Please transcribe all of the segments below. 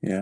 Yeah.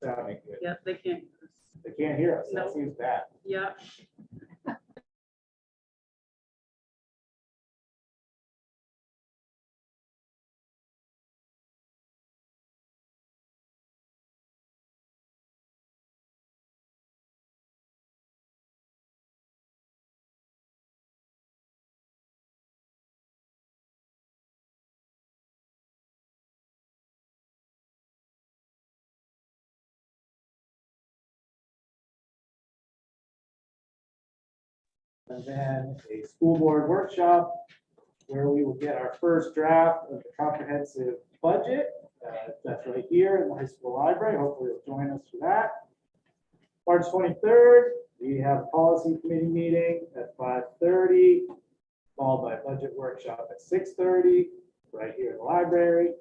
Sounding good. Yeah, they can't. They can't hear us. That No. seems bad. Yeah. And then a school board workshop where we will get our first draft of the comprehensive budget. That's right here in the high school library. Hopefully you'll join us for that. March 23rd, we have a policy committee meeting at 5:30, followed by a budget workshop at 6:30, right here in the library.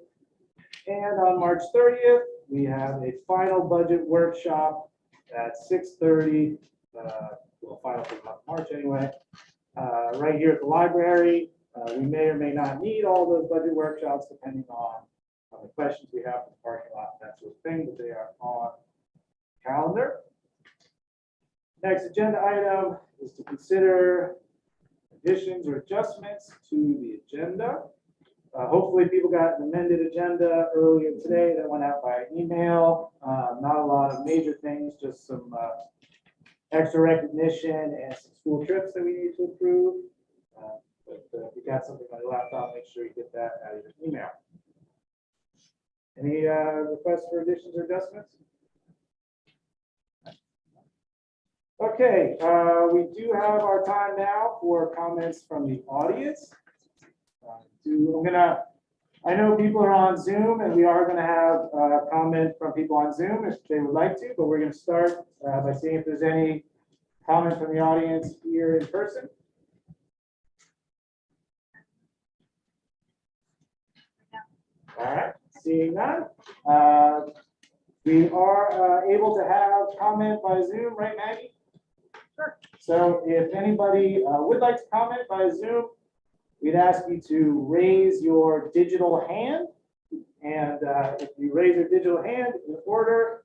And on March 30th, we have a final budget workshop at 6:30. Well, final for the month of March anyway, right here at the library. We may or may not need all those budget workshops depending on the questions we have in the parking lot, that sort of thing, but they are on calendar. Next agenda item is to consider additions or adjustments to the agenda. Hopefully people got an amended agenda earlier today that went out by email. Not a lot of major things, just some extra recognition and some school trips that we need to approve. But if you got something on your laptop, make sure you get that out of your email. Any requests for additions or adjustments? Okay, we do have our time now for comments from the audience. I'm gonna I know people are on Zoom and we are going to have comment from people on Zoom if they would like to, but we're going to start by seeing if there's any comment from the audience here in person. All right, seeing none. We are able to have comment by Zoom, right, Maggie? Sure. So if anybody would like to comment by Zoom, we'd ask you to raise your digital hand. And if you raise your digital hand in order,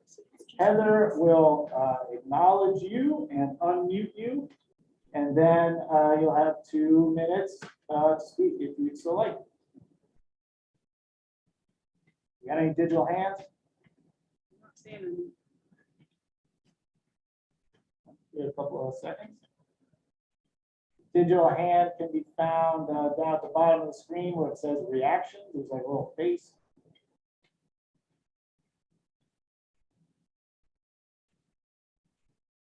Heather will acknowledge you and unmute you. And then you'll have 2 minutes to speak if you'd so like. You got any digital hands? I'm not seeing any. Give it a couple of seconds. Digital hand can be found down at the bottom of the screen where it says reactions. There's like a little face.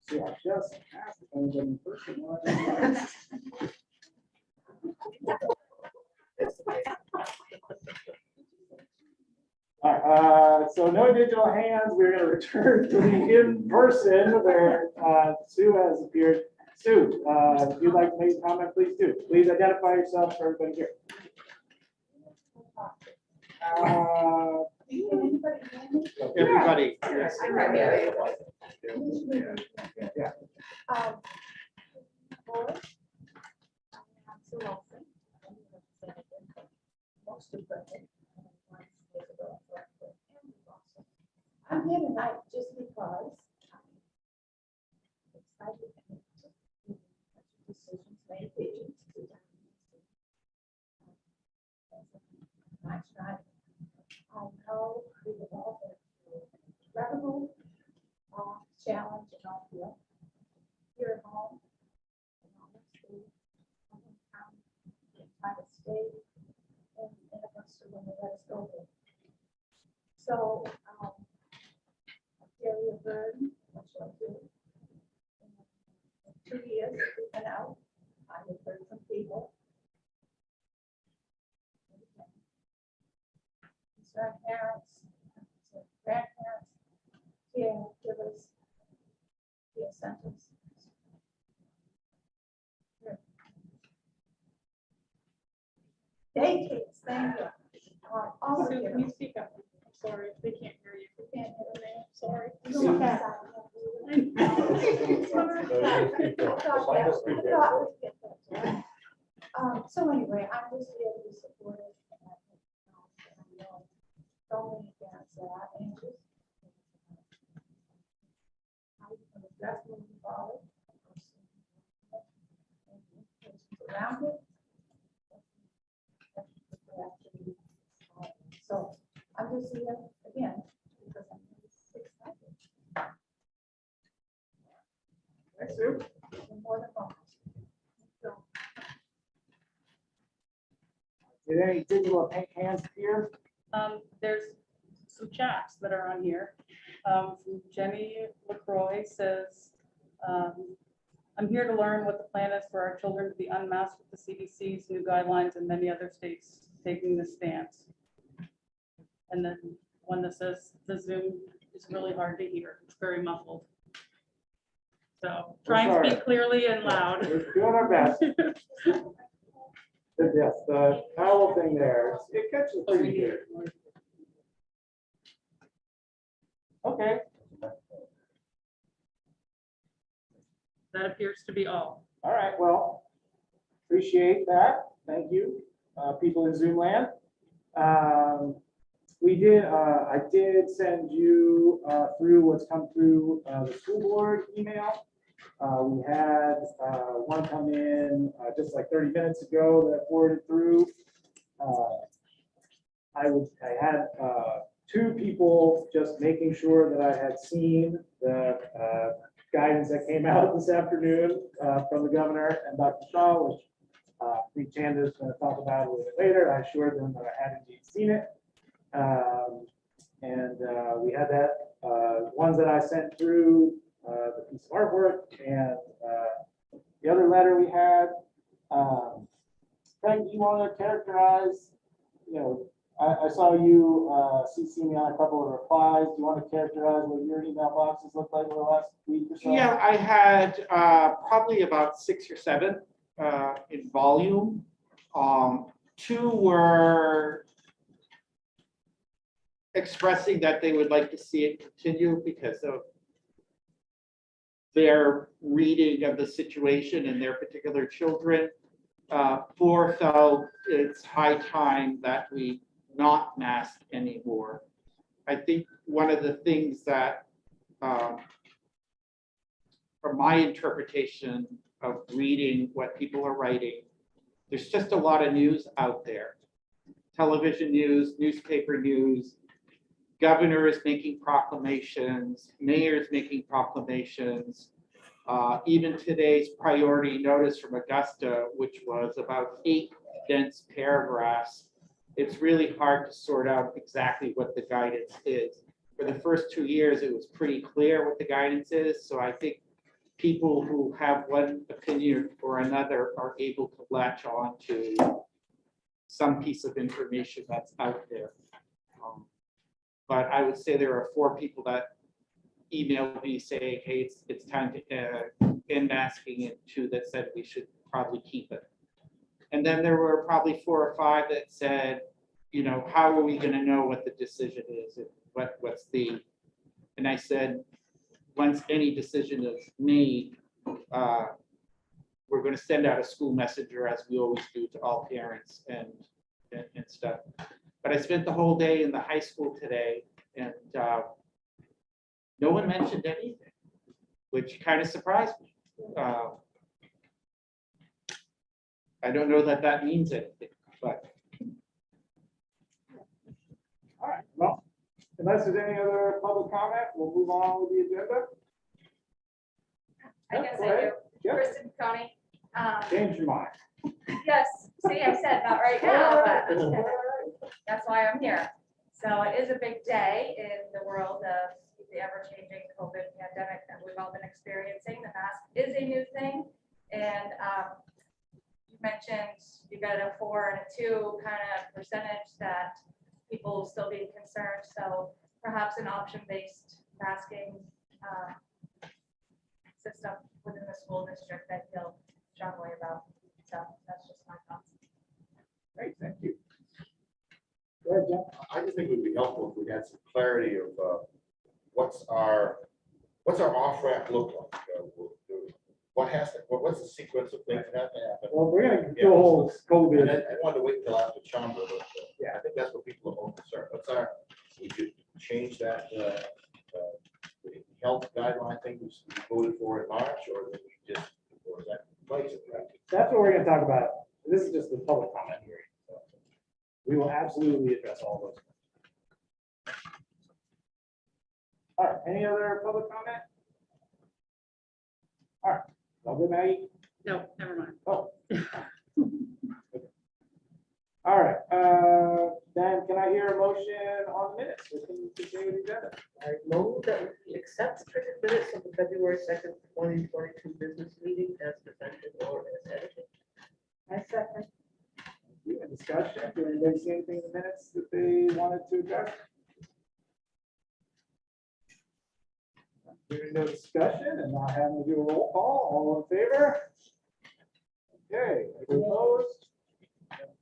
So I just asked if anybody in person wanted to- All right, so no digital hands. We're going to return to the in-person where Sue has appeared. Sue, if you'd like to make a comment, please do. Please identify yourself for everybody here. Everybody. Yes. Yeah. I'm here tonight just because I'm excited to decisions made visions. Last night, I know we have all been through incredible challenge and all here at home, and all the school, the entire state, and Augusta when they let us go there. So, carry a burden, what shall I do? In 2 years, we've been out. I have heard from people. Concerned parents, concerned grandparents, caregivers, care centers. Daycares, thank you. All of Sue, can you you. speak up? I'm sorry, they can't hear you. We can't hear me. Sorry. Go back. So anyway, I'm just here to be supportive. And I know so many parents that are anxious. How you can address moving forward. Around it. So I'm just here again because I'm really excited. Thanks, Sue. You're more than welcome. So, Did any digital hands appear? There's some chats that are on here. From Jenny LaCroix says, I'm here to learn what the plan is for our children to be unmasked with the CDC's new guidelines and many other states taking this stance. And then one that says the Zoom is really hard to hear. It's very muffled. So try and speak clearly and loud. We're doing our best. Yes, the owl thing there, it catches pretty good. Okay. That appears to be all. All right, well, appreciate that. Thank you, people in Zoom land. I did send you through what's come through the school board email. We had one come in just like 30 minutes ago that I forwarded through. I had 2 people just making sure that I had seen the guidance that came out this afternoon from the governor and Dr. Shaw, which I think Chanda's going to talk about a little bit later. I assured them that I had indeed seen it. We had that ones that I sent through the piece of artwork and the other letter we had. Frank, do you want to characterize, I saw you CC me on a couple of replies. Do you want to characterize what your email boxes look like over the last week or so? Yeah, I had probably about 6 or 7 in volume. 2 were expressing that they would like to see it continue because of their reading of the situation and their particular children. 4 felt it's high time that we not mask anymore. I think one of the things that, from my interpretation of reading what people are writing, there's just a lot of news out there. Television news, newspaper news, governors making proclamations, mayors making proclamations. Even today's priority notice from Augusta, which was about 8 dense paragraphs, it's really hard to sort out exactly what the guidance is. For the first 2 years, it was pretty clear what the guidance is. So I think people who have one opinion or another are able to latch on to some piece of information that's out there. But I would say there are 4 people that emailed me saying, hey, it's time to end masking, and 2 that said we should probably keep it. And then there were probably 4 or 5 that said, you know, how are we going to know what the decision is? And what's the, and I said, once any decision is made, we're going to send out a school messenger, as we always do, to all parents and stuff. But I spent the whole day in the high school today, and no one mentioned anything, which kind of surprised me. I don't know that that means anything, but. All right, well, unless there's any other public comment, we'll move on with the agenda. I guess Go I ahead. do. Yep. Kristen Coney. Change your mind. Yes, see, I said not right now, but that's why I'm here. So it is a big day in the world of the ever-changing COVID pandemic that we've all been experiencing. The mask is a new thing. And you mentioned you got a 4 and a 2 kind of percentage that people will still be concerned. So perhaps an option-based masking system within the school district I feel strongly about. So that's just my thoughts. Great, thank you. Go ahead, Jen. I just think it would be helpful if we had some clarity of what's our off ramp look like? What's the sequence of things that have to happen? Well, we're gonna do a whole And COVID. I wanted to wait until after Chamber, but Yeah. I think that's what people are most concerned. We could change that the health guideline thing we voted for in March, or did we just, or is that in place? That's what we're gonna talk about. This is just the public comment hearing. So we will absolutely address all those. All right, any other public comment? All right, all good, Maggie? No, never mind. Oh. All right, then can I hear a motion on the minutes? We can continue the agenda. I move that we accept the printed minutes of the February 2nd, 2022 business meeting as presented or as edited. I second. You have discussion. Did anybody see anything in the minutes that they wanted to address? Hearing no discussion and not having to do a roll call, all in favor? Okay, any opposed?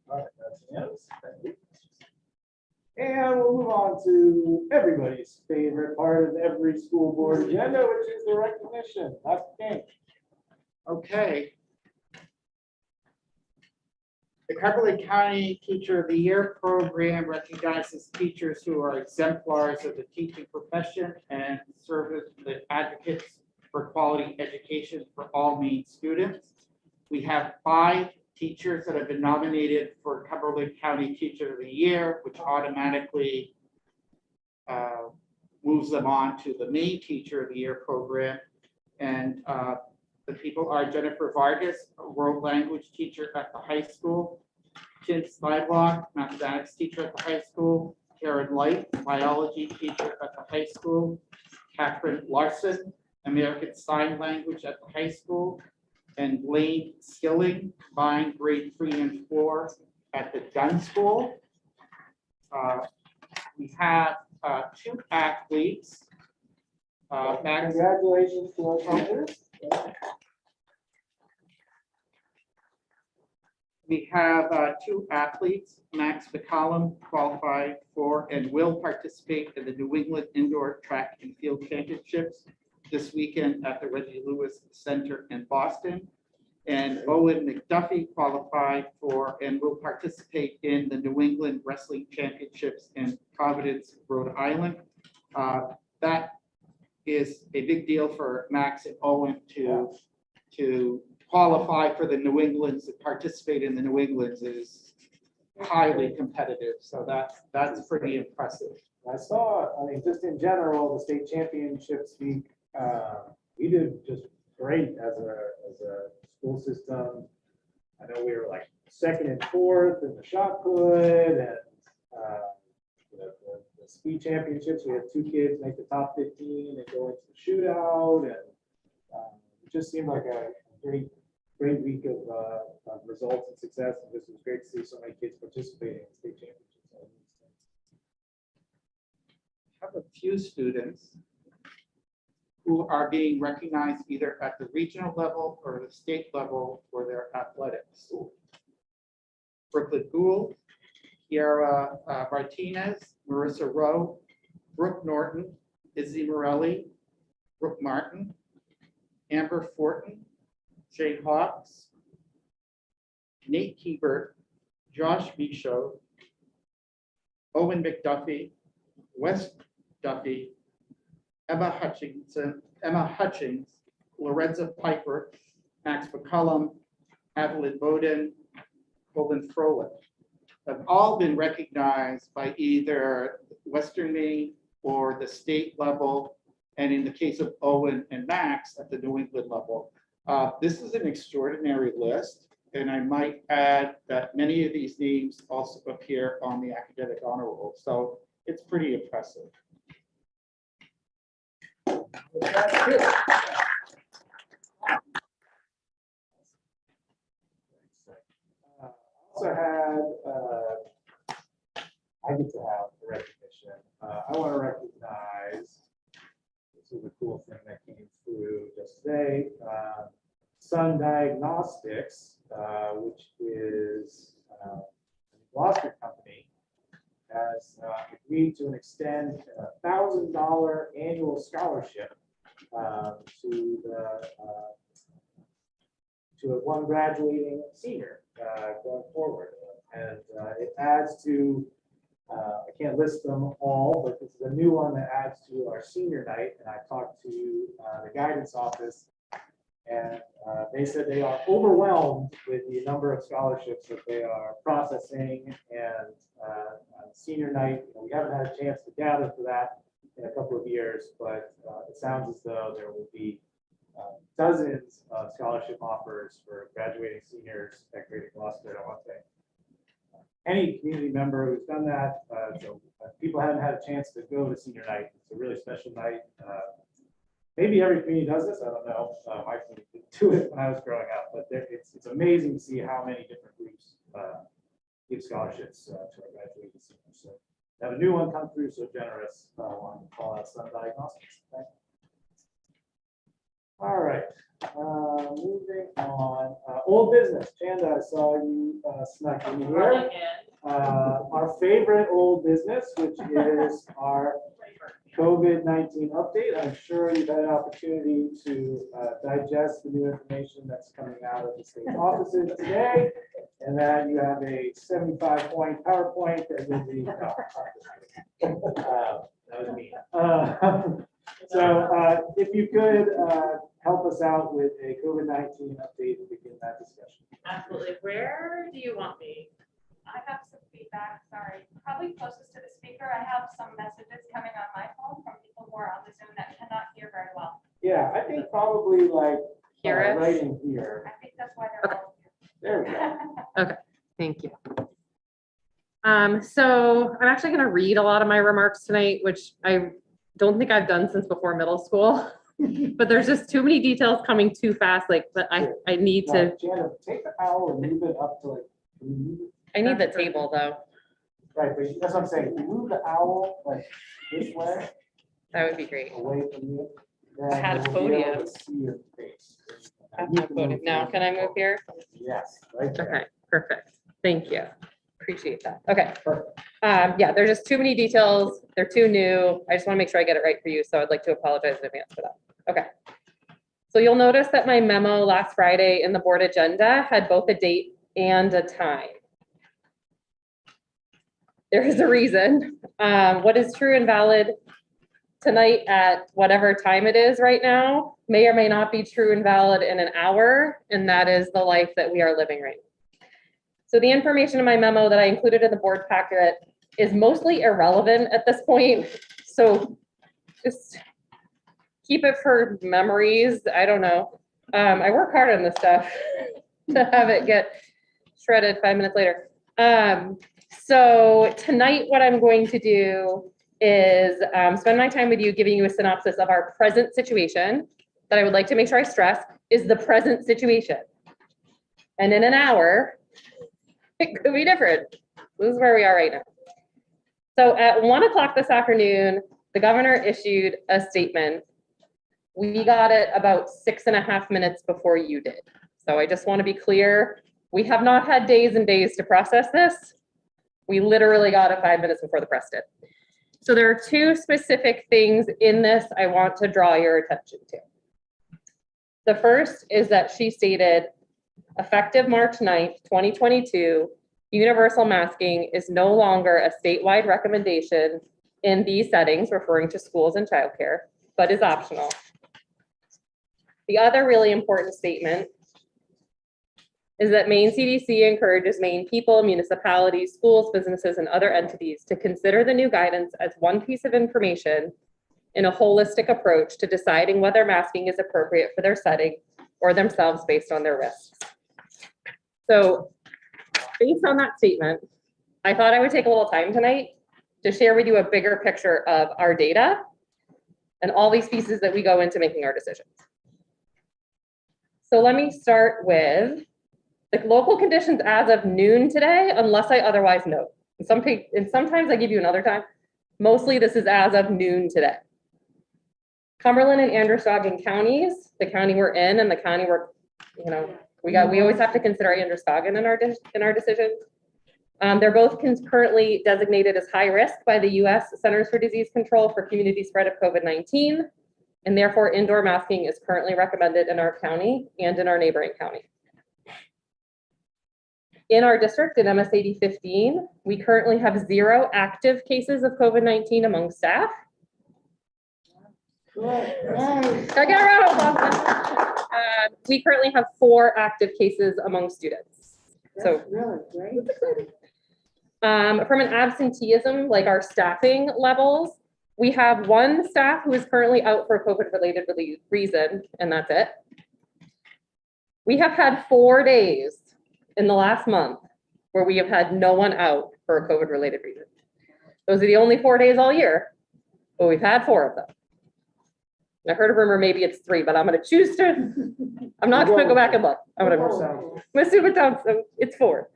All right, that's unanimous. Thank you. And we'll move on to everybody's favorite part of every school board agenda, which is the recognition. Dr. King. Okay. The Cumberland County Teacher of the Year program recognizes teachers who are exemplars of the teaching profession and serve as the advocates for quality education for all Maine students. We have 5 teachers that have been nominated for Cumberland County Teacher of the Year, which automatically moves them on to the Maine Teacher of the Year program. And the people are Jennifer Vargas, a world language teacher at the high school, Tim Slidewalk, mathematics teacher at the high school, Karen Light, biology teacher at the high school, Catherine Larson, American Sign Language at the high school, and Blaine Skilling, combined grade 3 and 4 at the Dunn School. We have two athletes. Max, Congratulations to our seniors. we have two athletes. Max McCollum qualified for and will participate in the New England Indoor Track and Field Championships this weekend at the Reggie Lewis Center in Boston. And Owen McDuffie qualified for and will participate in the New England Wrestling Championships in Providence, Rhode Island. That is a big deal for Max and Owen to qualify for the New Englands, to participate in the New Englands is highly competitive. So that's pretty impressive. I saw, I mean, just in general, the state championships week, we did just great as a school system. I know we were like second and fourth in the shot put, and the speed championships, we had two kids make the top 15 and go into the shootout, and it just seemed like a great week of results and success, and this was great to see so many kids participating in state championships. I have a few students who are being recognized either at the regional level or the state level for their athletics. Brooklyn Gould, Kiara Martinez, Marissa Rowe, Brooke Norton, Izzy Morelli, Brooke Martin, Amber Fortin, Shane Hawks, Nate Hebert, Josh Michaud, Owen McDuffie, Wes Duffy, Emma Hutchings, Lorenza Piper, Max McCullum, Evelyn Bowden, Colin Froelich have all been recognized by either Western Maine or the state level, and in the case of Owen and Max at the New England level. This is an extraordinary list, and I might add that many of these names also appear on the academic honor roll, so it's pretty impressive. Also had, I get to have the recognition. I want to recognize, this is a cool thing that came through just today. Sun Diagnostics, which is a Gloucester company, has agreed to extend a $1,000 annual scholarship to one graduating senior going forward. And it adds to, I can't list them all, but this is a new one that adds to our senior night. And I talked to the guidance office, and they said they are overwhelmed with the number of scholarships that they are processing. And senior night, we haven't had a chance to gather for that in a couple of years, but it sounds as though there will be dozens of scholarship offers for graduating seniors at Greater Gloucester. I want to thank any community member who's done that. So people haven't had a chance to go to senior night. It's a really special night. Maybe every community does this. I don't know. My community didn't do it when I was growing up, but it's amazing to see how many different groups give scholarships to our graduating seniors. So have a new one come through, so generous. I want to call out Sun Diagnostics. Thank you. All right, moving on. Old business. Chanda, I saw you snuck in here. Our favorite old business, which is our COVID-19 update. I'm sure you've had an opportunity to digest the new information that's coming out of the state offices today, and that you have a 75-point PowerPoint that will be. That was me. So if you could help us out with a COVID-19 update and begin that discussion. Absolutely. Where do you want me? I have some feedback, sorry, probably closest to the speaker. I have some messages coming on my phone from people who are on the Zoom that cannot hear very well. Yeah, I think probably like Here it is? right in here. I think that's why they're all There we go. here. Thank you. So I'm actually going to read a lot of my remarks tonight, which I don't think I've done since before middle school. But there's just too many details coming too fast, like that I need to. Janet, take the owl and move it up to like. I need the table though. Right, but that's what I'm saying, if you move the owl like this way, That would be great. away from you. then I had a we'll be able podium. to See your face. I have a podium. Now, can I move here? Yes, right there. Okay, perfect. Thank you. Appreciate that. Okay. Perfect. Yeah, there's just too many details. They're too new. I just want to make sure I get it right for you, so I'd like to apologize in advance for that. Okay. So you'll notice that my memo last Friday in the board agenda had both a date and a time. There is a reason. What is true and valid tonight at whatever time it is right now may or may not be true and valid in an hour, and that is the life that we are living right now. So the information in my memo that I included in the board packet is mostly irrelevant at this point. So just keep it for memories. I don't know. I work hard on this stuff to have it get shredded 5 minutes later. So tonight, what I'm going to do is spend my time with you, giving you a synopsis of our present situation that I would like to make sure I stress is the present situation. And in an hour, it could be different. This is where we are right now. So at 1 o'clock this afternoon, the governor issued a statement. We got it about 6.5 minutes before you did. So I just want to be clear, we have not had days and days to process this. We literally got it 5 minutes before the press did. So there are two specific things in this I want to draw your attention to. The first is that she stated, effective March 9th, 2022, universal masking is no longer a statewide recommendation in these settings, referring to schools and childcare, but is optional. The other really important statement is that Maine CDC encourages Maine people, municipalities, schools, businesses, and other entities to consider the new guidance as one piece of information in a holistic approach to deciding whether masking is appropriate for their setting or themselves based on their risks. So based on that statement, I thought I would take a little time tonight to share with you a bigger picture of our data and all these pieces that we go into making our decisions. So let me start with the local conditions as of noon today, unless I otherwise note. And sometimes I give you another time. Mostly this is as of noon today. Cumberland and Androscoggin counties, the county we're in and the county we're, we always have to consider Androscoggin in our decisions. They're both currently designated as high risk by the US Centers for Disease Control for community spread of COVID-19. And therefore indoor masking is currently recommended in our county and in our neighboring county. In our district in MSAD 15, we currently have 0 active cases of COVID-19 among staff. I get a round of applause. We currently have 4 active cases among students. So Really great. from an absenteeism, like our staffing levels, we have 1 staff who is currently out for a COVID-related reason, and that's it. We have had 4 days in the last month where we have had no one out for a COVID-related reason. Those are the only 4 days all year, but we've had 4 of them. I heard a rumor, maybe it's 3, but I'm gonna choose to, I'm not gonna go back and look. I'm gonna assume it sounds, so it's 4.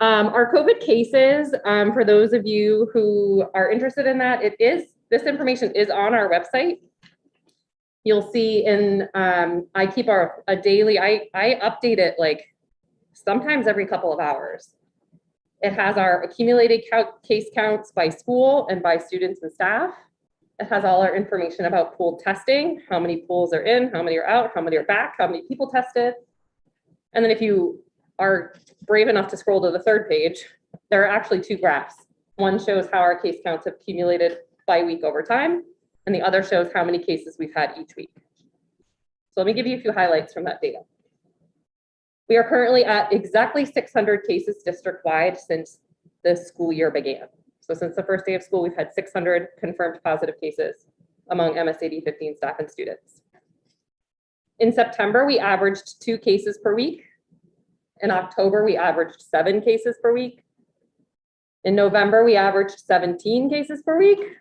Our COVID cases, for those of you who are interested in that, this information is on our website. You'll see I keep a daily, I update it like sometimes every couple of hours. It has our accumulated case counts by school and by students and staff. It has all our information about pool testing, how many pools are in, how many are out, how many are back, how many people tested. And then if you are brave enough to scroll to the 3rd page, there are actually 2 graphs. One shows how our case counts have accumulated by week over time, and the other shows how many cases we've had each week. So let me give you a few highlights from that data. We are currently at exactly 600 cases district-wide since the school year began. So since the first day of school, we've had 600 confirmed positive cases among MSAD 15 staff and students. In September, we averaged 2 cases per week. In October, we averaged 7 cases per week. In November, we averaged 17 cases per week.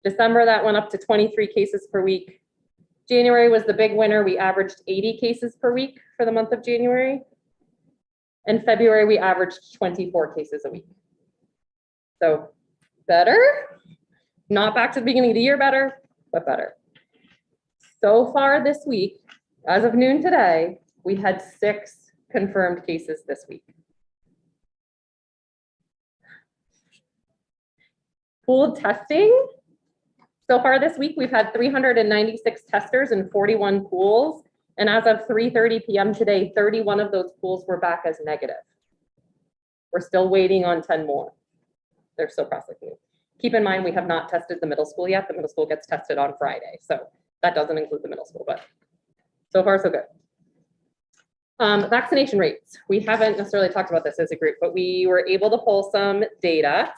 December, that went up to 23 cases per week. January was the big winner. We averaged 80 cases per week for the month of January. In February, we averaged 24 cases a week. So better, not back to the beginning of the year better, but better. So far this week, as of noon today, we had 6 confirmed cases this week. Pooled testing. So far this week, we've had 396 testers in 41 pools. And as of 3:30 p.m. today, 31 of those pools were back as negative. We're still waiting on 10 more. They're still processing. Keep in mind, we have not tested the middle school yet. The middle school gets tested on Friday. So that doesn't include the middle school, but so far so good. Vaccination rates. We haven't necessarily talked about this as a group, but we were able to pull some data.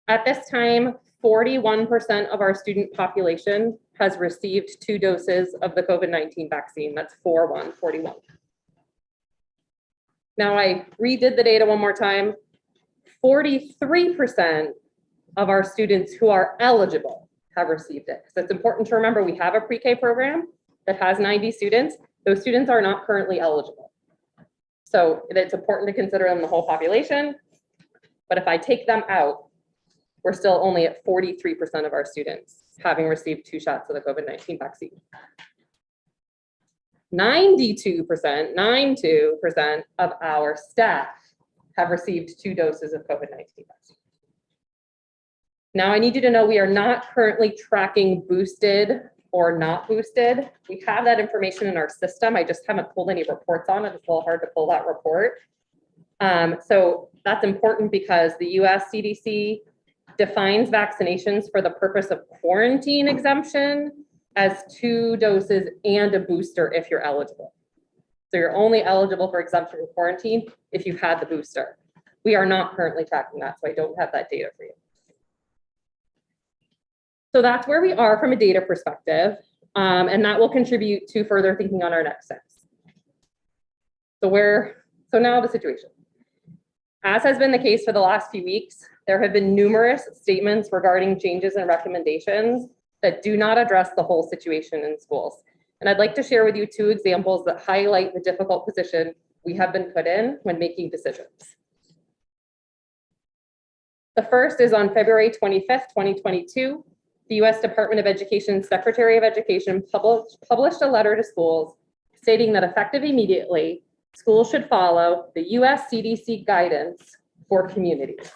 At this time, 41% of our student population has received 2 doses of the COVID-19 vaccine. That's 41. Now I redid the data one more time. 43% of our students who are eligible have received it. So it's important to remember we have a pre-K program that has 90 students. Those students are not currently eligible. So it's important to consider them the whole population. But if I take them out, we're still only at 43% of our students having received 2 shots of the COVID-19 vaccine. 92% of our staff have received 2 doses of COVID-19 vaccine. Now I need you to know we are not currently tracking boosted or not boosted. We have that information in our system. I just haven't pulled any reports on it. It's a little hard to pull that report. So that's important because the US CDC defines vaccinations for the purpose of quarantine exemption as 2 doses and a booster if you're eligible. So you're only eligible for exemption from quarantine if you've had the booster. We are not currently tracking that, so I don't have that data for you. So that's where we are from a data perspective, and that will contribute to further thinking on our next steps. So now the situation. As has been the case for the last few weeks, there have been numerous statements regarding changes and recommendations that do not address the whole situation in schools. And I'd like to share with you 2 examples that highlight the difficult position we have been put in when making decisions. The first is on February 25th, 2022, the US Department of Education Secretary of Education published a letter to schools stating that effective immediately, schools should follow the US CDC guidance for communities.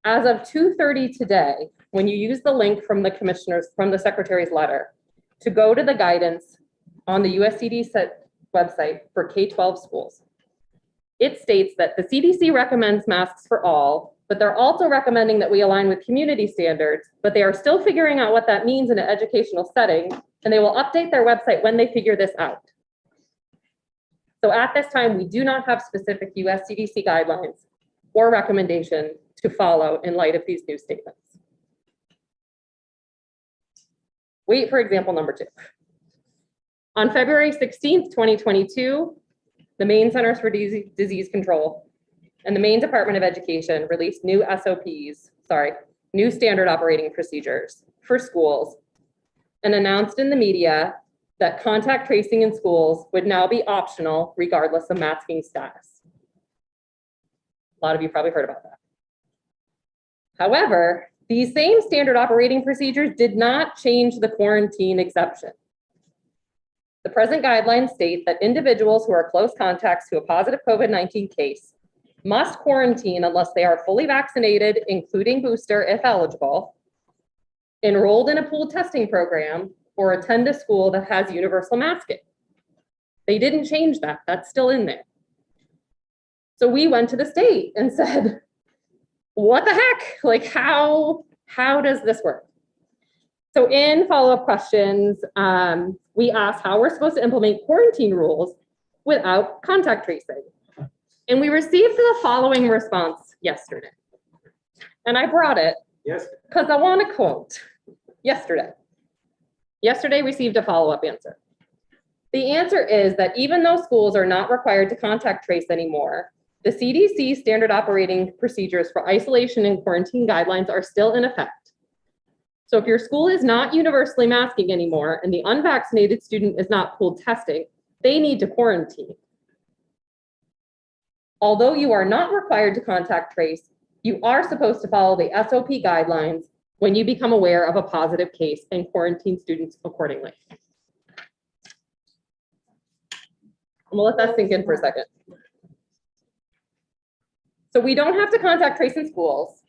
As of 2:30 today, when you use the link from the secretary's letter to go to the guidance on the US CDC website for K-12 schools, it states that the CDC recommends masks for all, but they're also recommending that we align with community standards, but they are still figuring out what that means in an educational setting, and they will update their website when they figure this out. So at this time, we do not have specific US CDC guidelines or recommendation to follow in light of these new statements. Wait for example number 2. On February 16th, 2022, the Maine Centers for Disease Control and the Maine Department of Education released new new standard operating procedures for schools and announced in the media that contact tracing in schools would now be optional regardless of masking status. A lot of you probably heard about that. However, these same standard operating procedures did not change the quarantine exception. The present guidelines state that individuals who are close contacts to a positive COVID-19 case must quarantine unless they are fully vaccinated, including booster if eligible, enrolled in a pooled testing program, or attend a school that has universal masking. They didn't change that. That's still in there. So we went to the state and said, what the heck? Like, how does this work? So in follow-up questions, we asked how we're supposed to implement quarantine rules without contact tracing. And we received the following response yesterday. And I brought it Yes. because I want to quote yesterday. Yesterday received a follow-up answer. The answer is that even though schools are not required to contact trace anymore, the CDC standard operating procedures for isolation and quarantine guidelines are still in effect. So if your school is not universally masking anymore and the unvaccinated student is not pooled testing, they need to quarantine. Although you are not required to contact trace, you are supposed to follow the SOP guidelines when you become aware of a positive case and quarantine students accordingly. I'm gonna let that sink in for a second. So we don't have to contact trace in schools,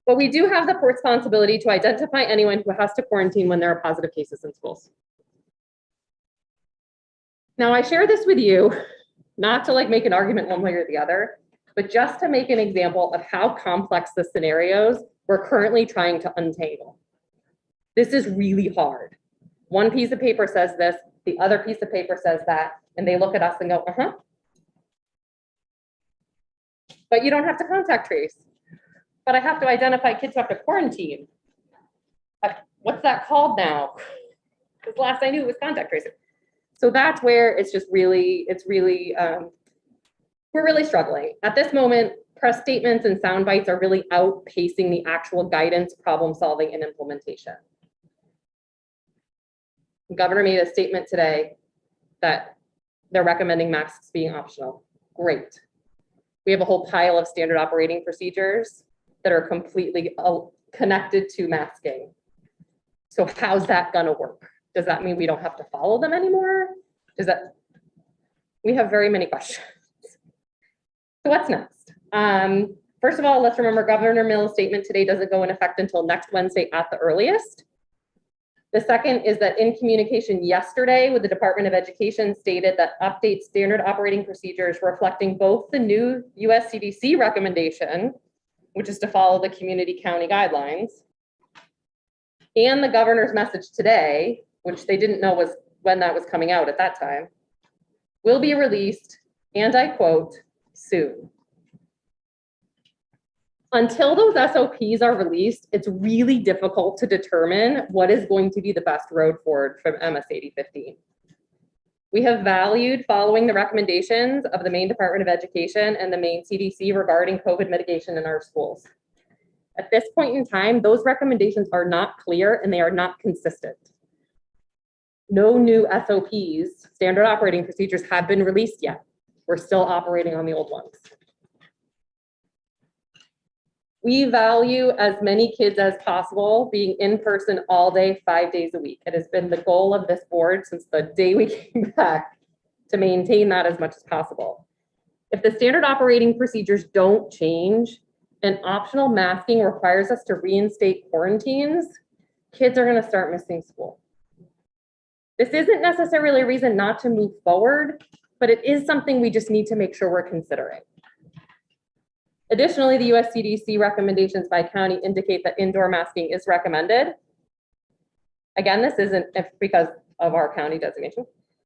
but we do have the responsibility to identify anyone who has to quarantine when there are positive cases in schools. Now, I share this with you, not to like make an argument one way or the other, but just to make an example of how complex the scenarios we're currently trying to untangle. This is really hard. One piece of paper says this, the other piece of paper says that, and they look at us and go, uh-huh. But you don't have to contact trace. But I have to identify kids who have to quarantine. What's that called now? Because last I knew it was contact tracing. So that's where it's just really, we're really struggling. At this moment, press statements and sound bites are really outpacing the actual guidance, problem solving, and implementation. The governor made a statement today that they're recommending masks being optional. Great. We have a whole pile of standard operating procedures that are completely connected to masking. So how's that gonna work? Does that mean we don't have to follow them anymore? We have very many questions. So what's next? First of all, let's remember Governor Mills' statement today doesn't go in effect until next Wednesday at the earliest. The second is that in communication yesterday with the Department of Education stated that update standard operating procedures reflecting both the new US CDC recommendation, which is to follow the community county guidelines, and the governor's message today, which they didn't know was when that was coming out at that time, will be released, and I quote, soon. Until those SOPs are released, it's really difficult to determine what is going to be the best road forward from MS 8015. We have valued following the recommendations of the Maine Department of Education and the Maine CDC regarding COVID mitigation in our schools. At this point in time, those recommendations are not clear and they are not consistent. No new SOPs, standard operating procedures, have been released yet. We're still operating on the old ones. We value as many kids as possible being in person all day, 5 days a week. It has been the goal of this board since the day we came back to maintain that as much as possible. If the standard operating procedures don't change and optional masking requires us to reinstate quarantines, kids are gonna start missing school. This isn't necessarily a reason not to move forward, but it is something we just need to make sure we're considering. Additionally, the US CDC recommendations by county indicate that indoor masking is recommended. Again, this isn't because of our county designation.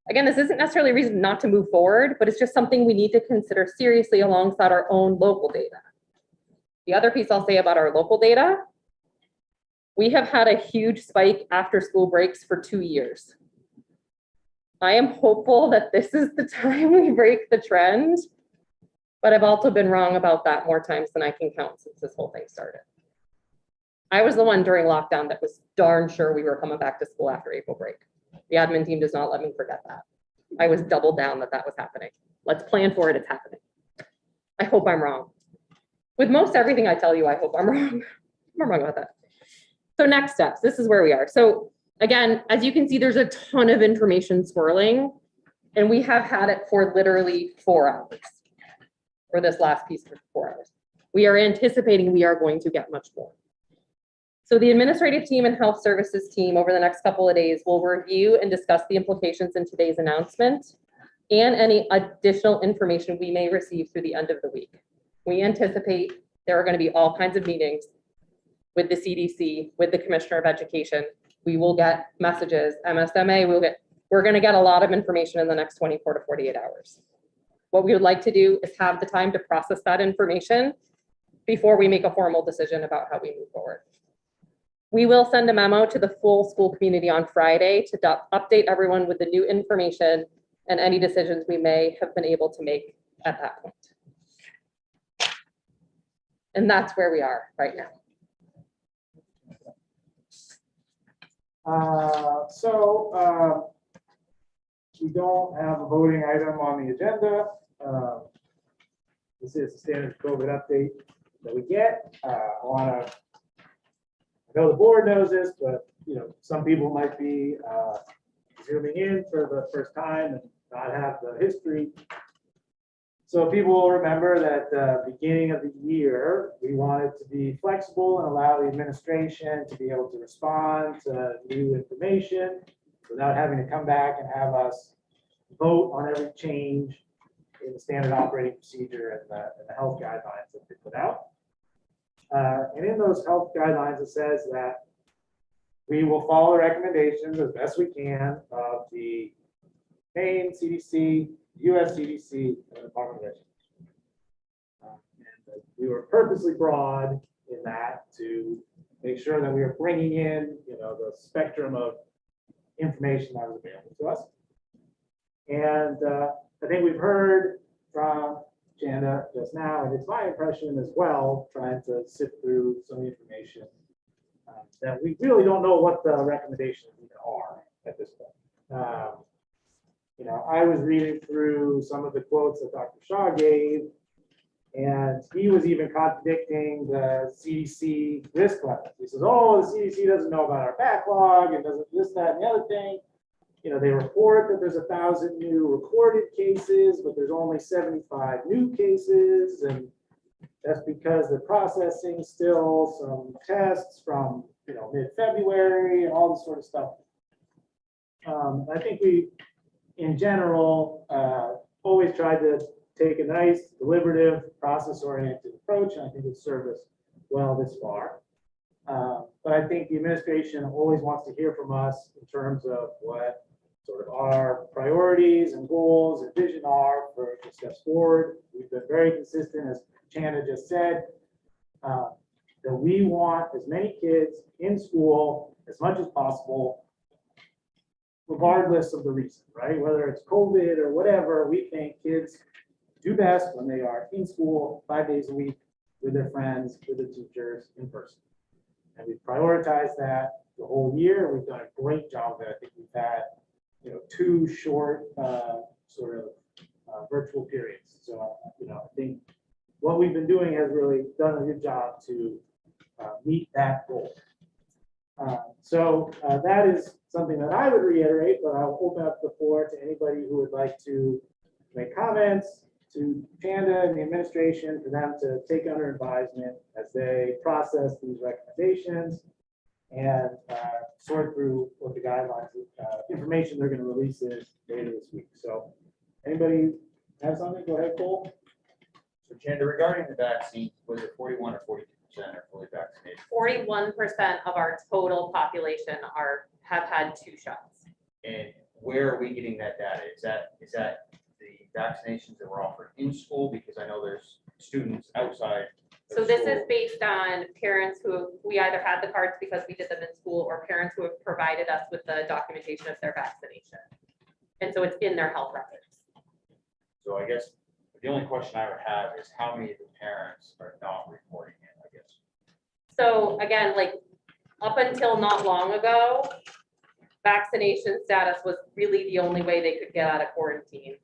Again, this isn't necessarily a reason not to move forward, but it's just something we need to consider seriously alongside our own local data. The other piece I'll say about our local data, we have had a huge spike after school breaks for 2 years. I am hopeful that this is the time we break the trend, but I've also been wrong about that more times than I can count since this whole thing started. I was the one during lockdown that was darn sure we were coming back to school after April break. The admin team does not let me forget that. I was doubled down that that was happening. Let's plan for it, it's happening. I hope I'm wrong. With most everything I tell you, I hope I'm wrong. I'm wrong about that. So next steps, this is where we are. So again, as you can see, there's a ton of information swirling, and we have had it for literally 4 hours. For this last piece for 4 hours. We are anticipating we are going to get much more. So the administrative team and health services team over the next couple of days will review and discuss the implications in today's announcement and any additional information we may receive through the end of the week. We anticipate there are going to be all kinds of meetings with the CDC, with the Commissioner of Education. We will get messages, MSMA, we're going to get a lot of information in the next 24 to 48 hours. What we would like to do is have the time to process that information before we make a formal decision about how we move forward. We will send a memo to the full school community on Friday to update everyone with the new information and any decisions we may have been able to make at that point. And that's where we are right now. We don't have a voting item on the agenda. This is the standard COVID update that we get. I know the board knows this, but some people might be zooming in for the first time and not have the history. So people will remember that at the beginning of the year, we wanted to be flexible and allow the administration to be able to respond to new information without having to come back and have us vote on every change in the standard operating procedure and the health guidelines that they put out. And in those health guidelines, it says that we will follow the recommendations as best we can of the Maine CDC, US CDC, and the Department of Education. And we were purposely broad in that to make sure that we are bringing in, the spectrum of information that was available to us. And I think we've heard from Chanda just now, and it's my impression as well, trying to sift through some information that we really don't know what the recommendations even are at this point. I was reading through some of the quotes that Dr. Shaw gave, and he was even contradicting the CDC risk levels. He says, oh, the CDC doesn't know about our backlog and doesn't this, that, and the other thing. They report that there's 1,000 new recorded cases, but there's only 75 new cases. And that's because they're processing still some tests from, mid-February and all this sort of stuff. I think we, in general, always tried to take a nice, deliberative, process-oriented approach, and I think it's served us well this far. But I think the administration always wants to hear from us in terms of what sort of our priorities and goals and vision are for the steps forward. We've been very consistent, as Chanda just said, that we want as many kids in school as much as possible, regardless of the reason, right? Whether it's COVID or whatever, we think kids do best when they are in school 5 days a week with their friends, with their teachers in person. And we've prioritized that the whole year. We've done a great job of it. I think we've had 2 short virtual periods. So, I think what we've been doing has really done a good job to meet that goal. So that is something that I would reiterate, but I'll open up the floor to anybody who would like to make comments to Chanda and the administration for them to take under advisement as they process these recommendations and sort through what the guidelines, information they're going to release is later this week. So anybody have something? Go ahead, Cole. So Chanda, regarding the vaccine, was it 41 or 42% are fully vaccinated? 41% of our total population have had 2 shots. And where are we getting that data? Is that the vaccinations that were offered in school? Because I know there's students outside. So this is based on parents we either had the cards because we did them in school, or parents who have provided us with the documentation of their vaccination. And so it's in their health records. So I guess the only question I would have is how many of the parents are not reporting it, I guess. So again, like up until not long ago, vaccination status was really the only way they could get out of quarantine.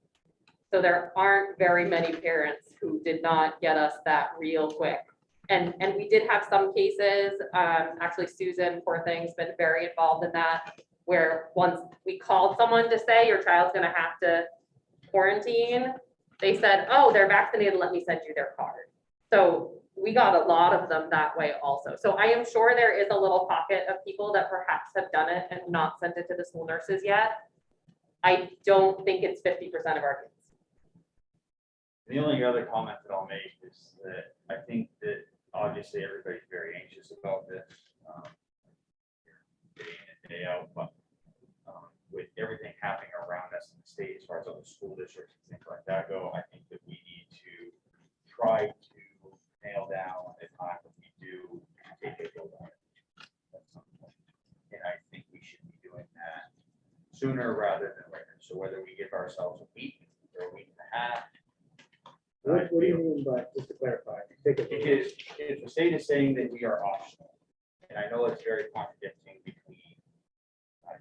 So there aren't very many parents who did not get us that real quick. And we did have some cases, actually Susan, poor thing's been very involved in that, where once we called someone to say your child's gonna have to quarantine, they said, oh, they're vaccinated, let me send you their card. So we got a lot of them that way also. So I am sure there is a little pocket of people that perhaps have done it and not sent it to the school nurses yet. I don't think it's 50% of our kids. The only other comment that I'll make is that I think that obviously everybody's very anxious about this, day in and day out, but with everything happening around us in the state, as far as other school districts and things like that go, I think that we need to try to nail down the time that we do take a vote on it at some point. And I think we should be doing that sooner rather than later. So whether we give ourselves a week or a week and a half. What do you mean by, just to clarify? Take a vote. Because if the state is saying that we are optional, and I know it's very contradicting between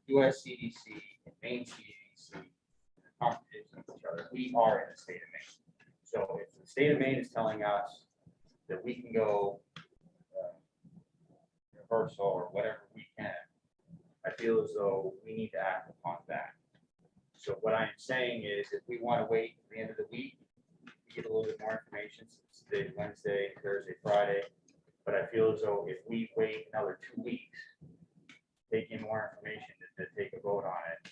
US CDC and Maine CDC, contradicting each other, we are in the state of Maine. So if the state of Maine is telling us that we can go reversal or whatever we can, I feel as though we need to act upon that. So what I'm saying is, if we want to wait to the end of the week, we get a little bit more information, since today's Wednesday, Thursday, Friday. But I feel as though if we wait another 2 weeks, taking more information to take a vote on it.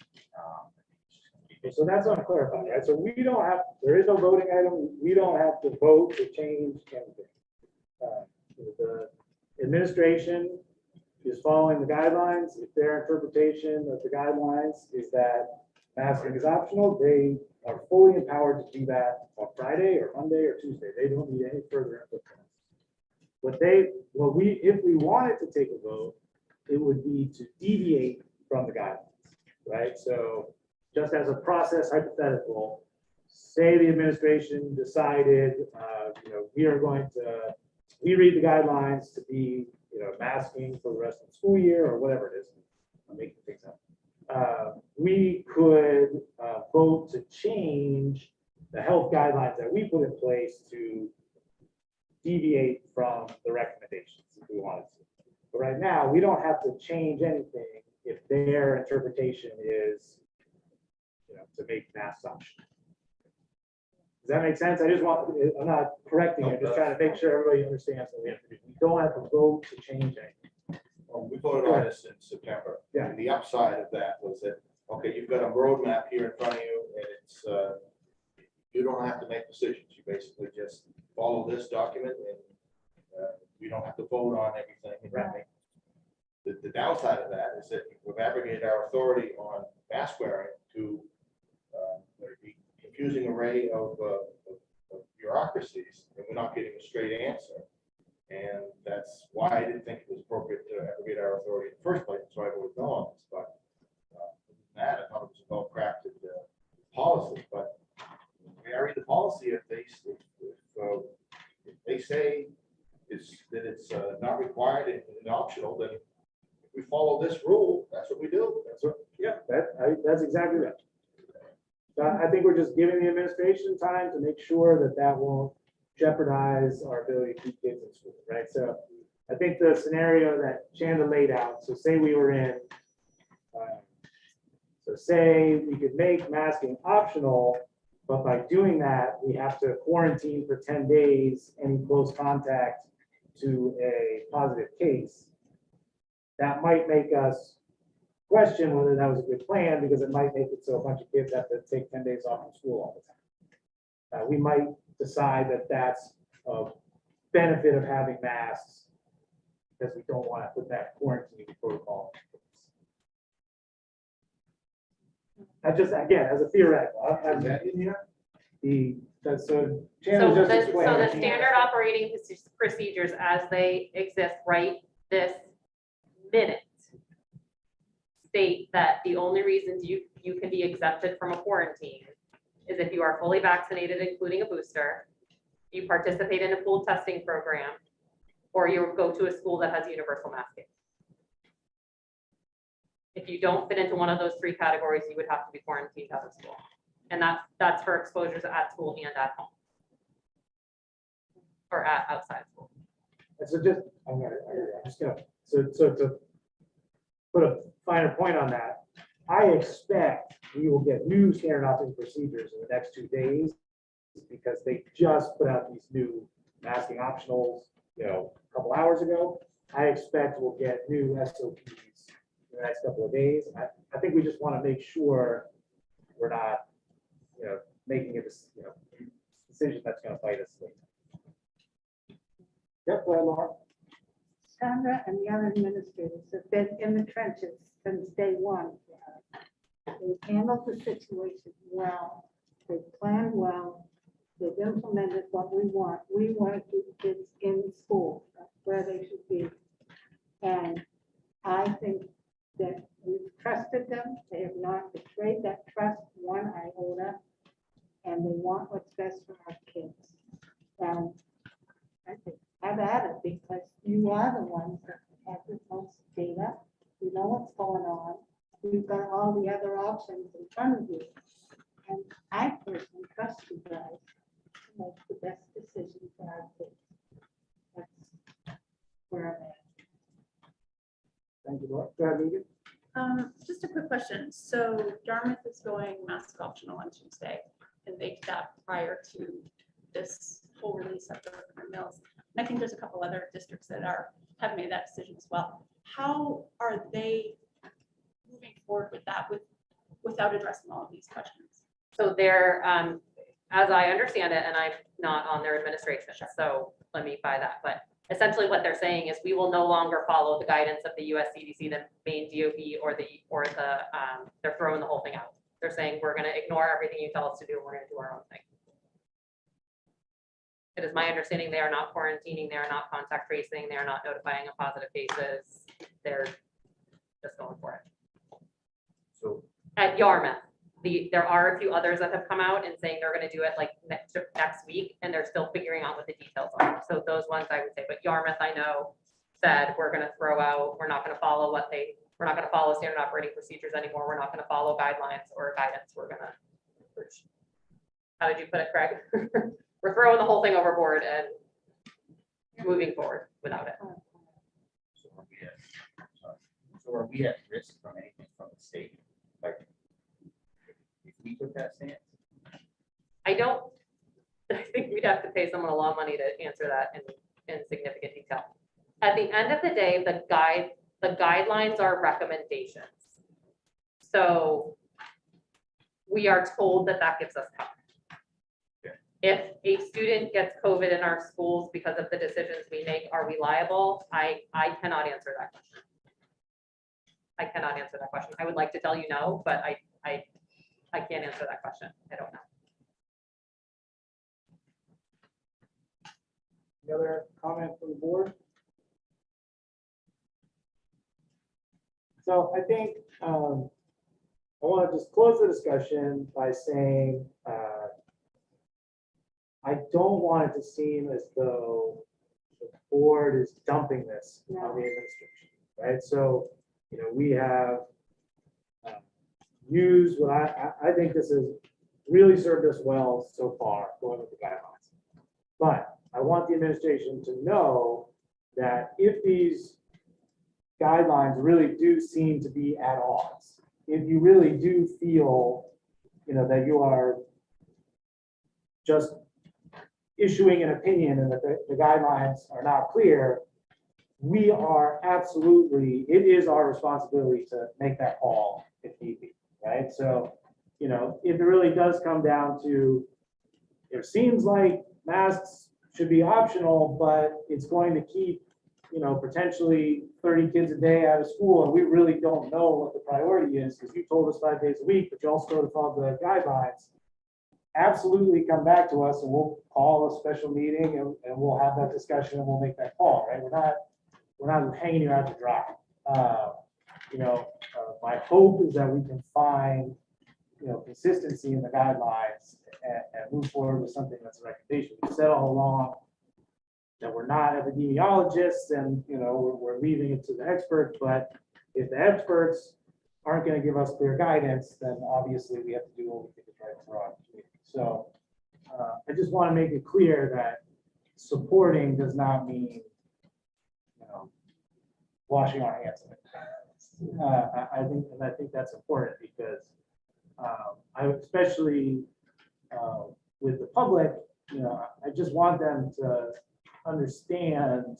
So that's what I'm clarifying, right? So we don't have, there is no voting item, we don't have to vote to change anything. The administration is following the guidelines. If their interpretation of the guidelines is that masking is optional, they are fully empowered to do that on Friday or Monday or Tuesday. They don't need any further input from us. If we wanted to take a vote, it would be to deviate from the guidelines, right? So just as a process hypothetical, say the administration decided, we are going to, we read the guidelines to be, masking for the rest of the school year or whatever it is. I'm making things up. We could vote to change the health guidelines that we put in place to deviate from the recommendations if we wanted to. But right now, we don't have to change anything if their interpretation is, to make masks optional. Does that make sense? I just want, I'm not correcting it, just trying to make sure everybody understands what we have to do. We don't have to vote to change anything. We voted on this in September. Yeah. And the upside of that was that, okay, you've got a roadmap here in front of you, and it's, you don't have to make decisions. You basically just follow this document, and you don't have to vote on everything. Right. The downside of that is that we've abrogated our authority on mask wearing to the confusing array of bureaucracies, and we're not getting a straight answer. And that's why I didn't think it was appropriate to abrogate our authority in the first place. So I voted no on this. But that, I thought it was a well-crafted policy. But when I read the policy, if they say that it's not required and optional, then if we follow this rule, that's what we do. That's what, yeah, that's exactly right. So I think we're just giving the administration time to make sure that that won't jeopardize our ability to keep kids in school, right? So I think the scenario that Chanda laid out, so say we were in, so say we could make masking optional, but by doing that, we have to quarantine for 10 days any close contact to a positive case. That might make us question whether that was a good plan, because it might make it so a bunch of kids have to take 10 days off from school all the time. We might decide that that's a benefit of having masks, because we don't want to put that quarantine protocol. I just, again, as a theoretical, Is that in here? so So Chandler just the explained. standard operating procedures as they exist right this minute state that the only reasons you can be exempted from a quarantine is if you are fully vaccinated, including a booster, you participate in a pooled testing program, or you go to a school that has universal masking. If you don't fit into one of those three categories, you would have to be quarantined out of school. And that's for exposures at school and at home. Or outside school. So just, I'm just gonna, so to put a finer point on that, I expect we will get new standard operating procedures in the next 2 days, because they just put out these new masking optionals, a couple hours ago. I expect we'll get new SOPs in the next couple of days. I think we just want to make sure we're not, making a decision that's going to bite us later. Yep, go ahead, Laura. Sandra and the other administrators have been in the trenches since day one. They've handled the situation well. They've planned well. They've implemented what we want. We want to keep kids in school. That's where they should be. And I think that we've trusted them. They have not betrayed that trust one iota. And they want what's best for our kids. And I think have at it, because you are the ones that have the most data. You know what's going on. You've got all the other options in front of you. And I personally trust you guys to make Thank you, Laura. Go ahead, Megan. Just a quick question. So Dartmouth is going mask optional on Tuesday, and they did that prior to this whole release of the mills. And I think there's a couple other districts that have made that decision as well. How are they moving forward with that without addressing all of these questions? So they're, as I understand it, and I'm not on their administration, so let me buy that, but essentially what they're saying is we will no longer follow the guidance of the US CDC, the main DOB, or they're throwing the whole thing out. They're saying, we're gonna ignore everything you tell us to do, and we're gonna do our own thing. It is my understanding they are not quarantining, they are not contact tracing, they are not notifying of positive cases. They're just going for it. So At Yarmouth, there are a few others that have come out and saying they're gonna do it like next week, and they're still figuring out what the details are. So those ones I would say, but Yarmouth, I know, said we're gonna throw out, we're not gonna follow we're not gonna follow standard operating procedures anymore. We're not gonna follow guidelines or guidance. We're gonna, how did you put it, Craig? We're throwing the whole thing overboard and moving forward without it. so are we at risk from anything from the state? Like, if we took that stance? I think we'd have to pay someone a lot of money to answer that in significant detail. At the end of the day, the guidelines are recommendations. So we are told that gives us coverage. Okay. If a student gets COVID in our schools because of the decisions we make, are we liable? I cannot answer that question. I cannot answer that question. I would like to tell you no, but I can't answer that question. I don't know. Any other comment from the board? So I think I want to just close the discussion by saying I don't want it to seem as though the board is dumping this on the administration, right? So, we have used what I think this has really served us well so far, going with the guidelines. But I want the administration to know that if these guidelines really do seem to be at odds, if you really do feel, that you are just issuing an opinion and that the guidelines are not clear, we are absolutely, it is our responsibility to make that call if need be, right? So, if it really does come down to, it seems like masks should be optional, but it's going to keep, potentially 30 kids a day out of school, and we really don't know what the priority is, because you told us 5 days a week, but you also told us follow the guidelines. Absolutely come back to us and we'll call a special meeting and we'll have that discussion and we'll make that call, right? We're not hanging you out to dry. My hope is that we can find, consistency in the guidelines and move forward with something that's a recommendation. We said all along that we're not epidemiologists and, we're leaving it to the experts, but if the experts aren't going to give us clear guidance, then obviously we have to do what we think is right for our community. So I just want to make it clear that supporting does not mean, washing our hands of it. I think that's important because I especially with the public, I just want them to understand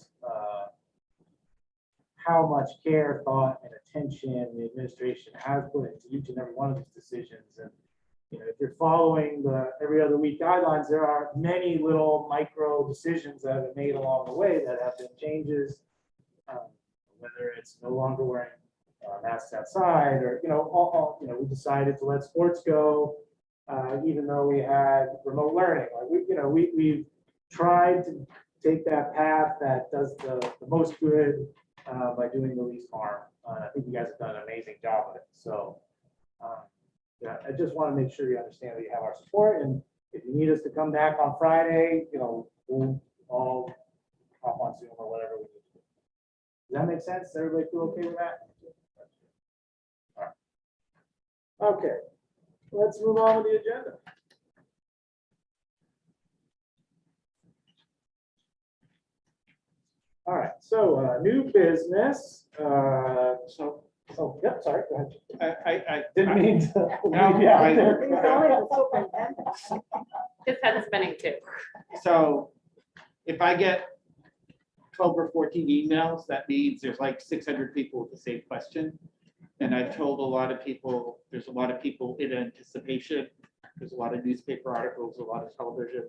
how much care, thought, and attention the administration has put into each and every one of these decisions. And if you're following the every other week guidelines, there are many little micro decisions that have been made along the way that have been changes, whether it's no longer wearing masks outside, or we decided to let sports go, even though we had remote learning. Like we've tried to take that path that does the most good by doing the least harm. I think you guys have done an amazing job with it. So I just want to make sure you understand that you have our support, and if you need us to come back on Friday, we'll all hop on Zoom or whatever we need to do. Does that make sense? Does everybody feel okay with that? All right. Okay, let's move on with the agenda. All right, so new business. So Oh, yep, sorry, go ahead. I Didn't mean to No, leave you out I- there. His head is spinning too. So if I get 12 or 14 emails, that means there's like 600 people with the same question. And I've told a lot of people, there's a lot of people in anticipation. There's a lot of newspaper articles, a lot of television.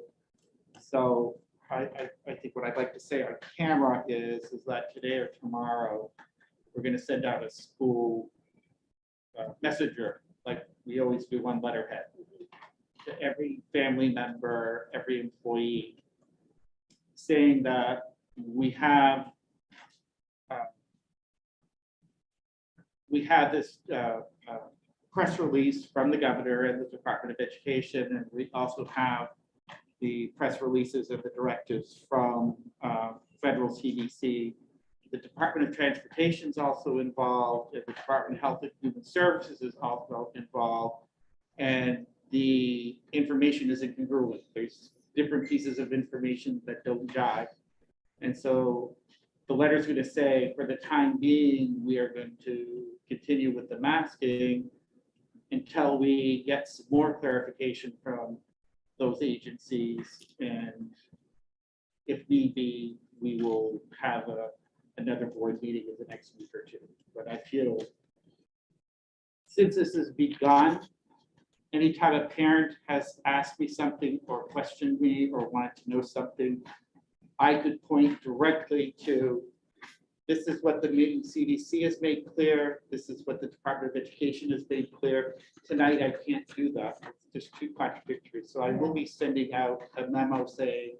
So I think what I'd like to say on camera is that today or tomorrow, we're going to send out a school messenger, like we always do on letterhead, to every family member, every employee, saying that we have this press release from the governor and the Department of Education, and we also have the press releases and the directives from federal CDC. The Department of Transportation is also involved, and the Department of Health and Human Services is also involved. And the information is incongruent. There's different pieces of information that don't jive. And so the letter's going to say, for the time being, we are going to continue with the masking until we get some more clarification from those agencies. And if need be, we will have another board meeting in the next week or two. But I feel since this has begun, anytime a parent has asked me something or questioned me or wanted to know something, I could point directly to, this is what the CDC has made clear. This is what the Department of Education has made clear. Tonight, I can't do that. It's just too contradictory. So I will be sending out a memo saying,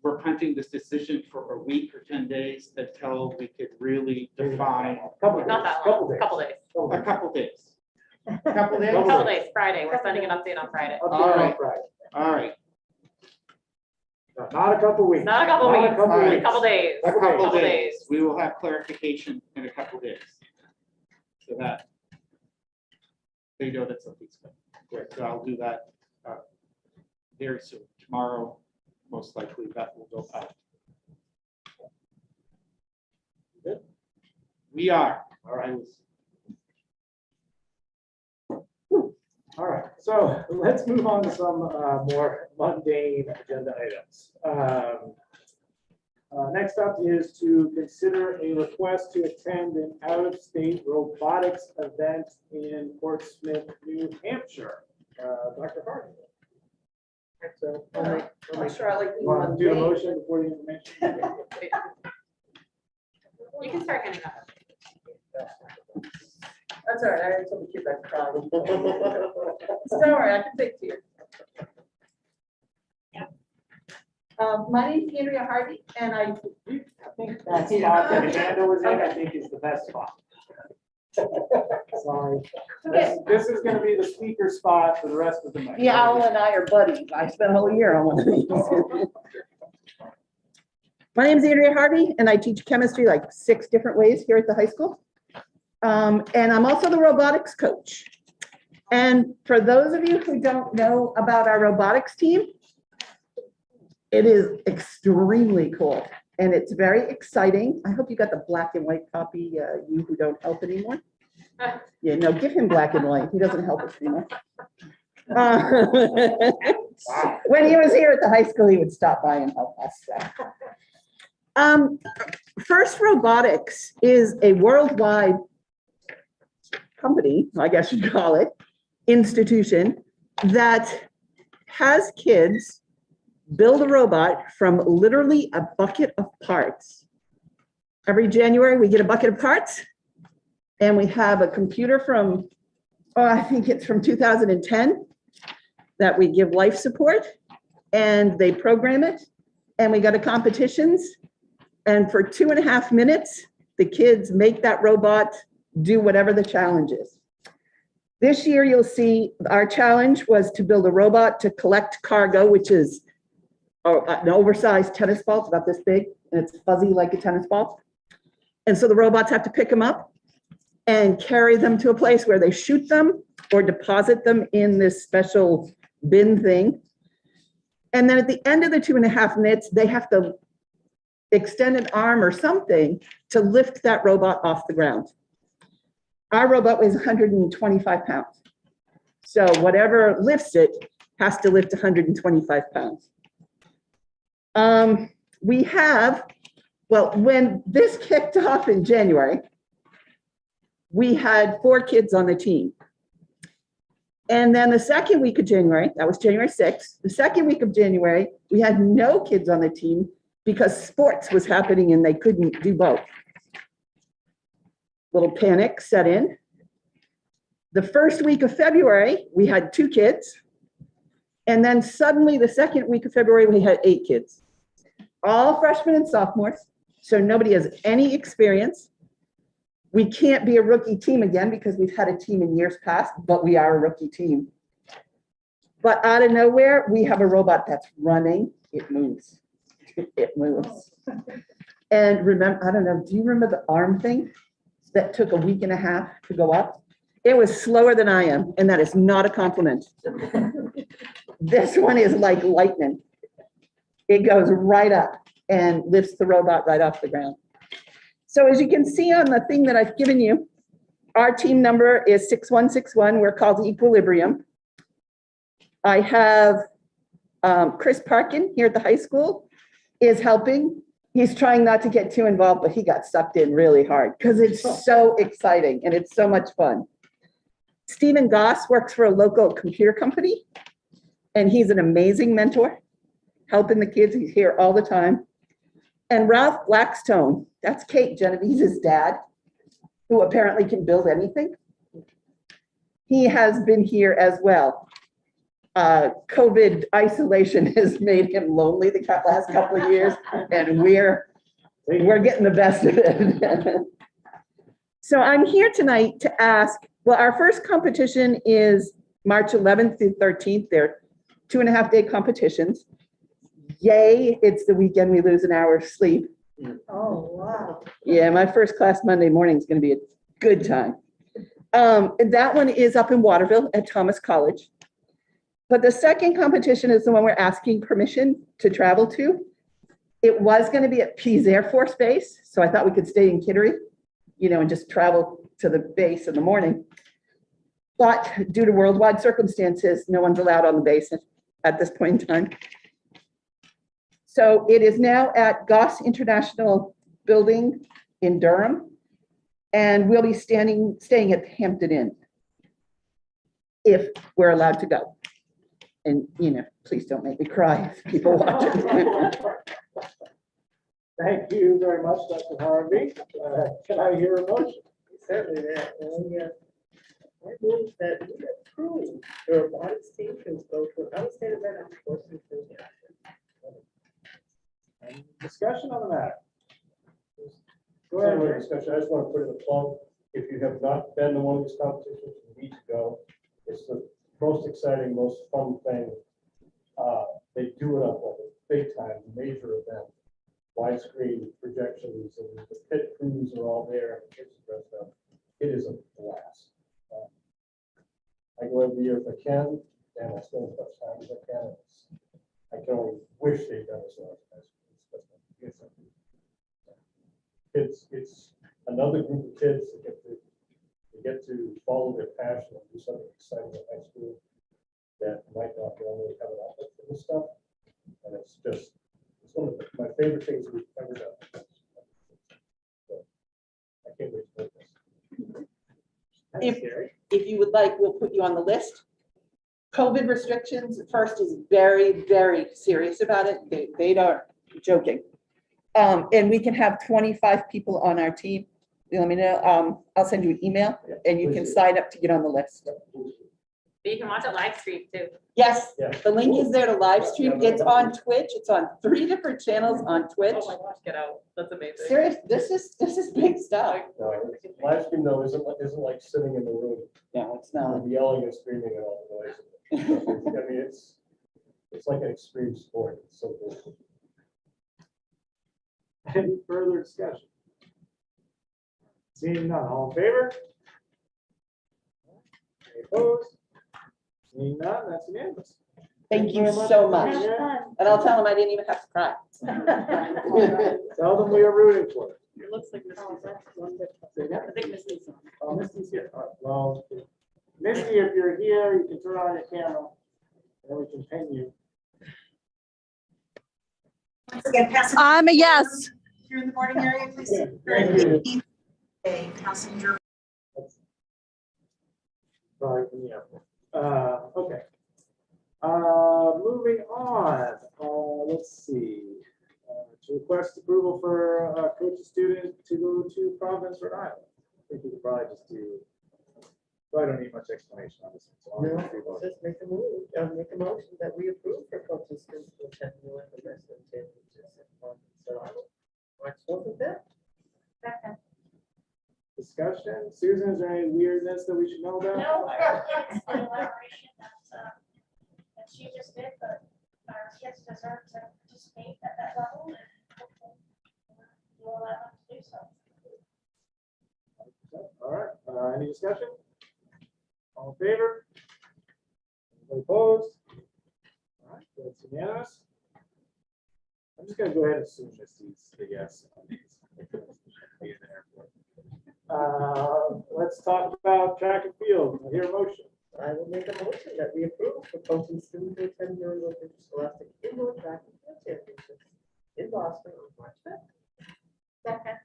we're punting this decision for a week or 10 days until we could really define Couple days, Not that couple long, days. couple days. a couple days. Couple days? Couple days, Friday. We're sending an update on Friday. Update All on right. Friday. All right. No, not a couple weeks. Not a couple Not weeks, couple All right. weeks. couple days. Couple Couple days. days. We will have clarification in a couple days. So that they know that something's coming. Great. So I'll do that very soon. Tomorrow, most likely that will go out. Good. We are. All right. All right, so let's move on to some more mundane agenda items. Next up is to consider a request to attend an out-of-state robotics event in Portsmouth, New Hampshire. Dr. Harding. So, I'm not sure I like you being want to do a mundane. motion before the information? You can start handing out. That's all right, I already told the kids I cried. So don't worry, I can take to you. My name's Andrea Harvey, and I think that spot that Amanda was in, I think is the best spot. Sorry. This is gonna be the speaker spot for the rest of the night. Yeah, Al and I are buddies. I spent a whole year on one of these. My name's Andrea Harvey, and I teach chemistry like 6 different ways here at the high school. And I'm also the robotics coach. And for those of you who don't know about our robotics team, it is extremely cool and it's very exciting. I hope you got the black and white copy, you who don't help anymore. Yeah, no, give him black and white. He doesn't help us anymore. When he was here at the high school, he would stop by and help us. First Robotics is a worldwide company, I guess you'd call it, institution that has kids build a robot from literally a bucket of parts. Every January, we get a bucket of parts, and we have a computer from, I think it's from 2010, that we give life support, and they program it, and we go to competitions, and for 2.5 minutes, the kids make that robot do whatever the challenge is. This year, you'll see our challenge was to build a robot to collect cargo, which is an oversized tennis ball. It's about this big, and it's fuzzy like a tennis ball. And so the robots have to pick them up and carry them to a place where they shoot them or deposit them in this special bin thing. And then at the end of the 2.5 minutes, they have to extended arm or something to lift that robot off the ground. Our robot weighs 125 pounds. So whatever lifts it has to lift 125 pounds. We have, well, when this kicked off in January, we had 4 kids on the team. And then the second week of January, that was January 6th, the second week of January, we had no kids on the team because sports was happening and they couldn't do both. Little panic set in. The first week of February, we had 2 kids. And then suddenly the second week of February, we had 8 kids. All freshmen and sophomores, so nobody has any experience. We can't be a rookie team again because we've had a team in years past, but we are a rookie team. But out of nowhere, we have a robot that's running. It moves. It moves. And remember, I don't know, do you remember the arm thing that took a week and a half to go up? It was slower than I am, and that is not a compliment. This one is like lightning. It goes right up and lifts the robot right off the ground. So as you can see on the thing that I've given you, our team number is 6161. We're called Equilibrium. I have Chris Parkin here at the high school is helping. He's trying not to get too involved, but he got sucked in really hard because it's so exciting and it's so much fun. Stephen Goss works for a local computer company, and he's an amazing mentor, helping the kids. He's here all the time. And Ralph Blackstone, that's Kate Geneviese's dad, who apparently can build anything. He has been here as well. COVID isolation has made him lonely the last couple of years, and we're getting the best of it. So I'm here tonight to ask, well, our first competition is March 11th through 13th. They're 2.5-day competitions. Yay, it's the weekend we lose an hour of sleep. Oh, wow. Yeah, my first class Monday morning is going to be a good time. And that one is up in Waterville at Thomas College. But the second competition is the one we're asking permission to travel to. It was going to be at Pease Air Force Base, so I thought we could stay in Kittery, you know, and just travel to the base in the morning. But due to worldwide circumstances, no one's allowed on the base at this point in time. So it is now at Goss International Building in Durham, and we'll be staying at the Hampton Inn if we're allowed to go. And, you know, please don't make me cry if people watch it. Thank you very much, Dr. Harvey. Can I hear a motion? Certainly that. I move that we approve the robotics team to go to an outstanding event on course enthusiasm. Any discussion on the matter? Go Sorry, ahead, Jerry. discussion. I just want to put in a plug. If you have not been to one of these competitions, you need to go. It's the most exciting, most fun thing. They do it up like a big time, major event, widescreen projections, and the pit crews are all there. And kids are dressed up. It is a blast. I go every year if I can, and I spend as much time as I can. I can only wish they'd done as well. It's another group of kids that get to follow their passion and do something exciting in high school that might not normally have an outlet for this stuff. And it's one of my favorite things we've ever done. So, I can't wait to do this. If you would like, we'll put you on the list. COVID restrictions, First is very, very serious about it. They are joking. And we can have 25 people on our team. You let me know. I'll send you an email and you can sign up to get on the list. But you can watch it live stream too. Yes, Yeah. the link is there to live stream. It's on Twitch. It's on 3 different channels on Twitch. Oh my gosh, get out. That's amazing. Serious, this is big stuff. Live stream though isn't like sitting in the room No, it's not. yelling and screaming and all the noise. I mean, it's like an extreme sport. It's so cool. Any further discussion? Seeing none, all in favor? Any opposed? Seeing none, that's unanimous. Thank you very much so for much. being here. And I'll tell them I didn't even have to cry. Tell them we are rooting for it. It looks like Misty's on. Say again? I think Misty's on. Oh, Misty's here. All right, well, Misty, if you're here, you can turn on your camera. And we can pin you. Yes. Here in the boarding area, please. Thank you. A passenger. Sorry, from the airport. Okay. Moving on, let's see. To request approval for coach and student to go to Providence, Rhode Island. I think we could probably just do, probably don't need much explanation on this. one, so I'll just do both. Just make a move, make a motion that we approve for coaches to attend the Olympic wrestling championships in March 4th and 5th. Second. Discussion. Susan, is there any weirdness that we should know about? No, it's the elaboration that she just did, but our kids deserve to participate at that level, and hopefully you'll allow them to do so. All right, any discussion? All in favor? Anybody opposed? All right, that's unanimous. I'm just gonna go ahead and assume Misty's the yes on these. Be in the airport. Let's talk about track and field. I hear a motion. I will make a motion that we approve for coach and student to attend the Olympic Scholastic Indoor Track and Field Championships in Boston on March 5th. Second.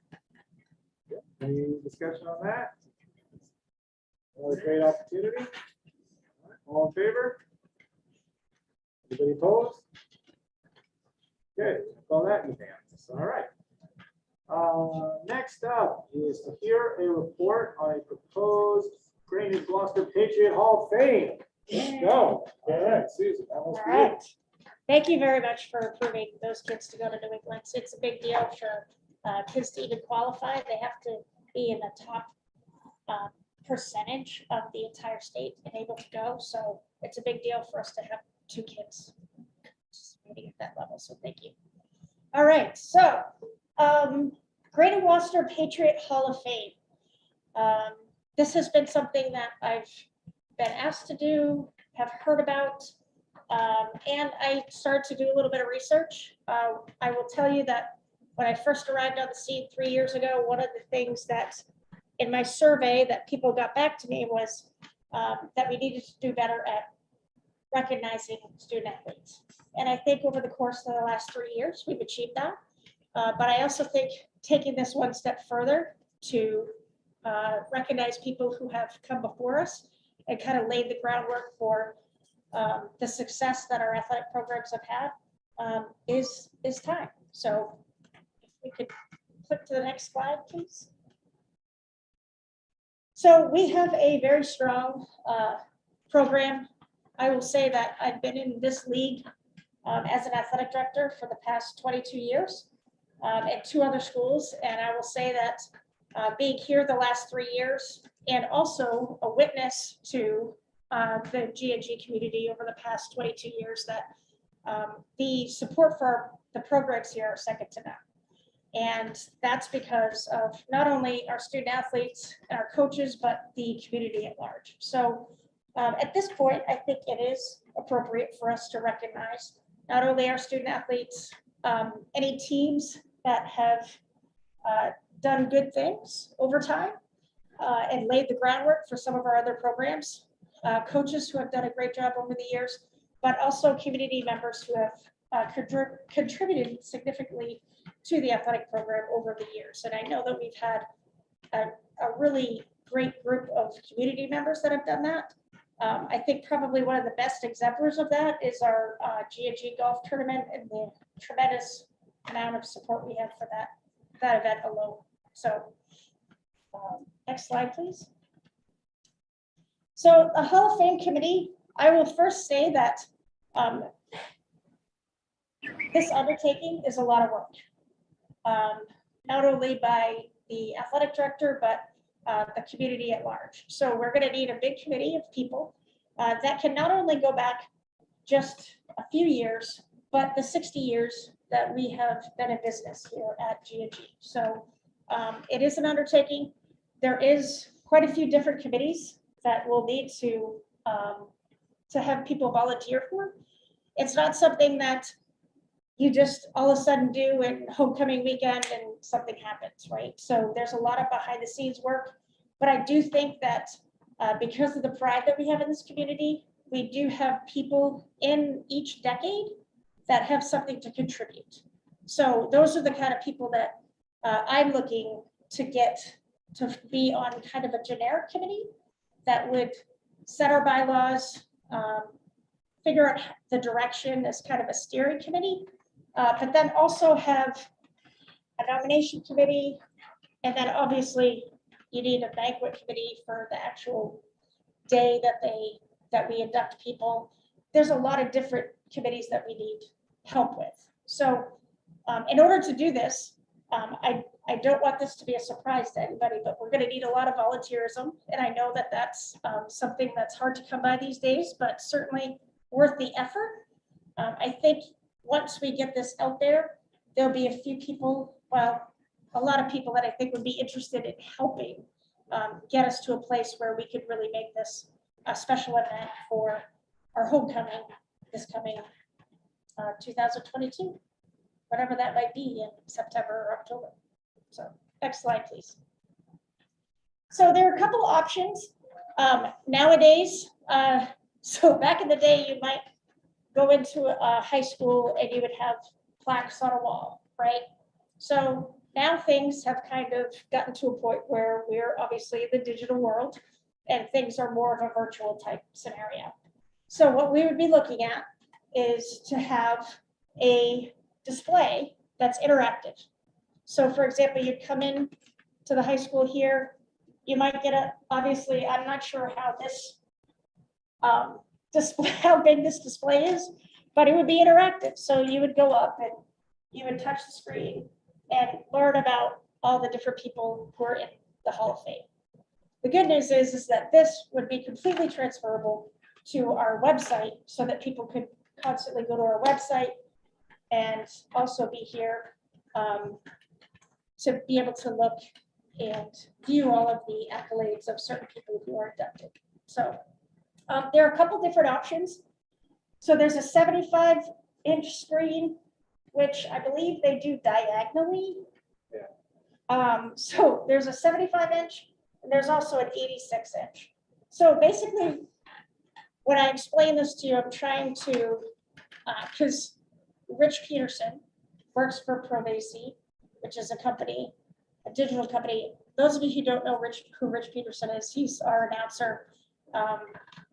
Any discussion on that? Another great opportunity. All right, all in favor? Anybody opposed? Okay, call that unanimous. All right. Next up is to hear a report on a proposed Granite Gloucester Patriot Hall of Fame. Let's go. All right, Susan. that was All for you. right. Thank you very much for approving those kids to go to New England. It's a big deal for kids to even qualify. They have to be in the top percentage of the entire state and able to go. So it's a big deal for us to have 2 kids participating at that level. So thank you. All right. So Greater Gloucester Patriot Hall of Fame. This has been something that I've been asked to do, have heard about, and I started to do a little bit of research. I will tell you that when I first arrived on the scene 3 years ago, one of the things that in my survey that people got back to me was that we needed to do better at recognizing student athletes. And I think over the course of the last 3 years, we've achieved that. But I also think taking this one step further to recognize people who have come before us and kind of laid the groundwork for the success that our athletic programs have had is time. So if we could click to the next slide, please. So we have a very strong program. I will say that I've been in this league as an athletic director for the past 22 years at 2 other schools. And I will say that being here the last 3 years and also a witness to the G&G community over the past 22 years, that the support for the programs here are second to none. And that's because of not only our student athletes and our coaches, but the community at large. So at this point, I think it is appropriate for us to recognize not only our student athletes, any teams that have done good things over time and laid the groundwork for some of our other programs, coaches who have done a great job over the years, but also community members who have contributed significantly to the athletic program over the years. And I know that we've had a really great group of community members that have done that. I think probably one of the best exemplars of that is our G&G golf tournament and the tremendous amount of support we have for that event alone. So next slide, please. So the Hall of Fame committee, I will first say that this undertaking is a lot of work, not only by the athletic director, but the community at large. So we're going to need a big committee of people that can not only go back just a few years, but the 60 years that we have been in business here at G&G. So it is an undertaking. There is quite a few different committees that we'll need to have people volunteer for. It's not something that you just all of a sudden do in homecoming weekend and something happens, right? So there's a lot of behind the scenes work, but I do think that because of the pride that we have in this community, we do have people in each decade that have something to contribute. So those are the kind of people that I'm looking to get to be on kind of a generic committee that would set our bylaws, figure out the direction as kind of a steering committee, but then also have a nomination committee. And then obviously you need a banquet committee for the actual day that we induct people. There's a lot of different committees that we need help with. So in order to do this, I don't want this to be a surprise to anybody, but we're going to need a lot of volunteerism. And I know that that's something that's hard to come by these days, but certainly worth the effort. I think once we get this out there, there'll be a few people, well, a lot of people that I think would be interested in helping get us to a place where we could really make this a special event for our homecoming this coming 2022, whatever that might be in September or October. So next slide, please. So there are a couple options nowadays. So back in the day, you might go into a high school and you would have plaques on a wall, right? So now things have kind of gotten to a point where we're obviously in the digital world and things are more of a virtual type scenario. So what we would be looking at is to have a display that's interactive. So for example, you come in to the high school here, you might get obviously, I'm not sure how this display, how big this display is, but it would be interactive. So you would go up and you would touch the screen and learn about all the different people who are in the Hall of Fame. The good news is that this would be completely transferable to our website so that people could constantly go to our website and also be here to be able to look and view all of the accolades of certain people who are inducted. So there are a couple different options. So there's a 75-inch screen, which I believe they do diagonally. Yeah. So there's a 75-inch, and there's also an 86-inch. So basically, when I explain this to you, I'm trying to, because Rich Peterson works for ProVacy, which is a company, a digital company. Those of you who don't know who Rich Peterson is, he's our announcer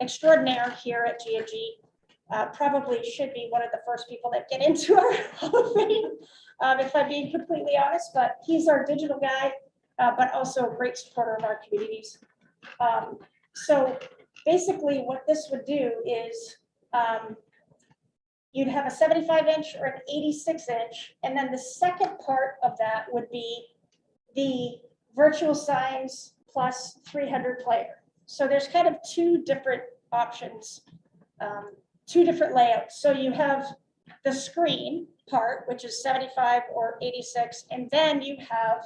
extraordinaire here at G&G. Probably should be one of the first people that get into our Hall of Fame, if I'm being completely honest, but he's our digital guy, but also a great supporter of our communities. So basically what this would do is you'd have a 75-inch or an 86-inch, and then the second part of that would be the virtual signs plus 300 player. So there's kind of two different options, two different layouts. So you have the screen part, which is 75 or 86, and then you have